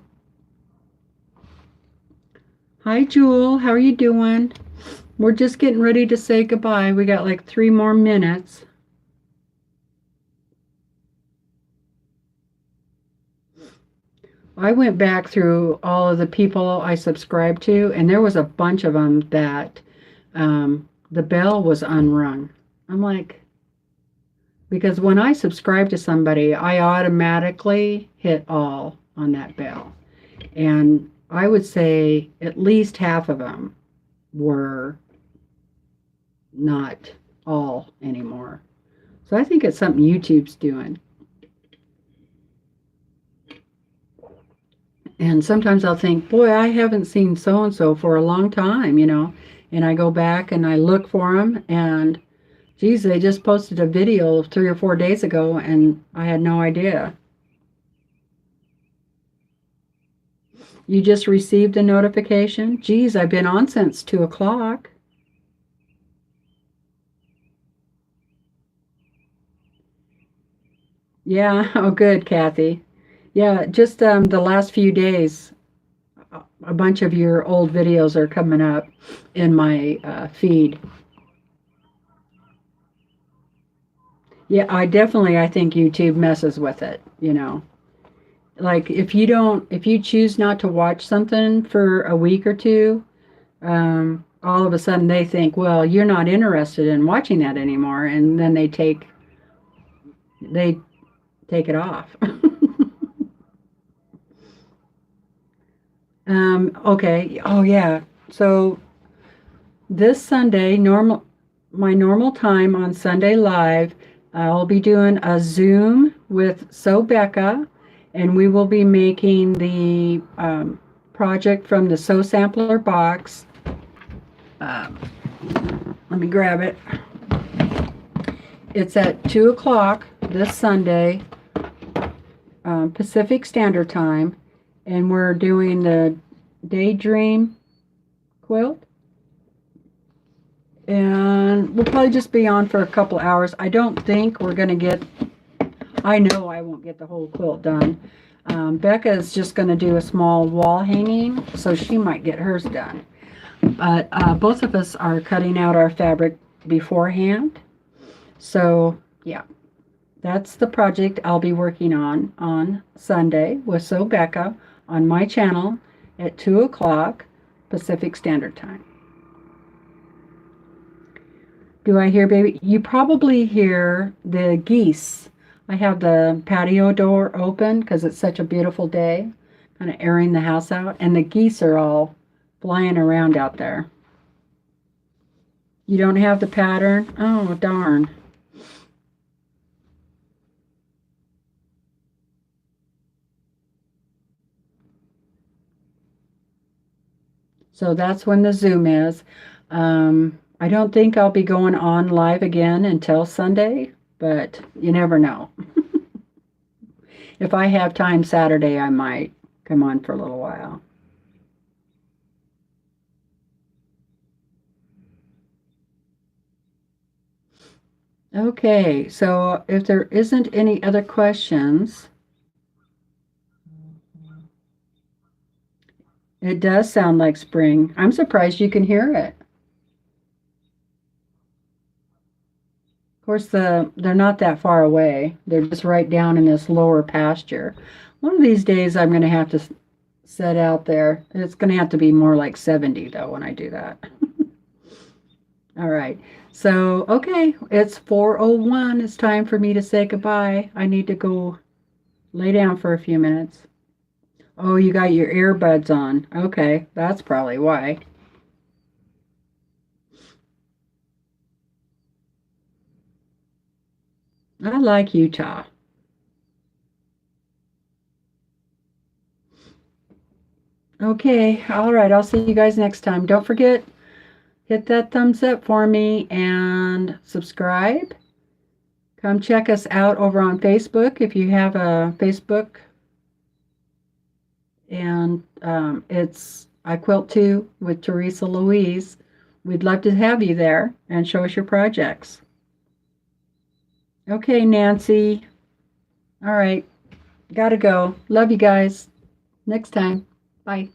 Hi, Jewel. How are you doing? We're just getting ready to say goodbye. We got like 3 more minutes. I went back through all of the people I subscribed to, and there was a bunch of them that the bell was unrung. I'm like, because when I subscribe to somebody, I automatically hit all on that bell. And I would say at least half of them were not all anymore. So I think it's something YouTube's doing. And sometimes I'll think, boy, I haven't seen so and so for a long time, And I go back and I look for them, and geez, they just posted a video 3 or 4 days ago, and I had no idea. You just received a notification? Geez, I've been on since 2 o'clock. Yeah, oh, good, Kathy. Yeah, just the last few days, a bunch of your old videos are coming up in my feed. Yeah, I think YouTube messes with it. Like if you choose not to watch something for a week or two, all of a sudden they think, well, you're not interested in watching that anymore, and then they take it off. Okay. Oh yeah. So this Sunday, my normal time on Sunday Live, I'll be doing a Zoom with Becca, and we will be making the project from the Sew Sampler box. Um, Let me grab it. It's at 2 o'clock this Sunday, Pacific Standard Time, and we're doing the Daydream quilt. And we'll probably just be on for a couple hours. I don't think we're going to I know I won't get the whole quilt done. Becca is just going to do a small wall hanging, so she might get hers done. But both of us are cutting out our fabric beforehand. So, yeah, that's the project I'll be working on Sunday with Becca on my channel at 2 o'clock Pacific Standard Time. Do I hear baby? You probably hear the geese. I have the patio door open because it's such a beautiful day, kind of airing the house out, and the geese are all flying around out there. You don't have the pattern? Oh, darn. So that's when the Zoom is. I don't think I'll be going on live again until Sunday, but you never know. If I have time Saturday, I might come on for a little while. Okay, so if there isn't any other questions, It does sound like spring. I'm surprised you can hear it. Of course, they're not that far away. They're just right down in this lower pasture. One of these days, I'm going to have to set out there. It's going to have to be more like 70, though, when I do that. All right. So, okay, it's 4:01. It's time for me to say goodbye. I need to go lay down for a few minutes. Oh, you got your earbuds on. Okay, that's probably why. I like Utah. Okay, all right. I'll see you guys next time. Don't forget, hit that thumbs up for me and subscribe. Come check us out over on Facebook if you have a Facebook. And it's I Quilt Too with TeresaLouise. We'd love to have you there and show us your projects. Okay, Nancy. All right. Gotta go. Love you guys. Next time. Bye.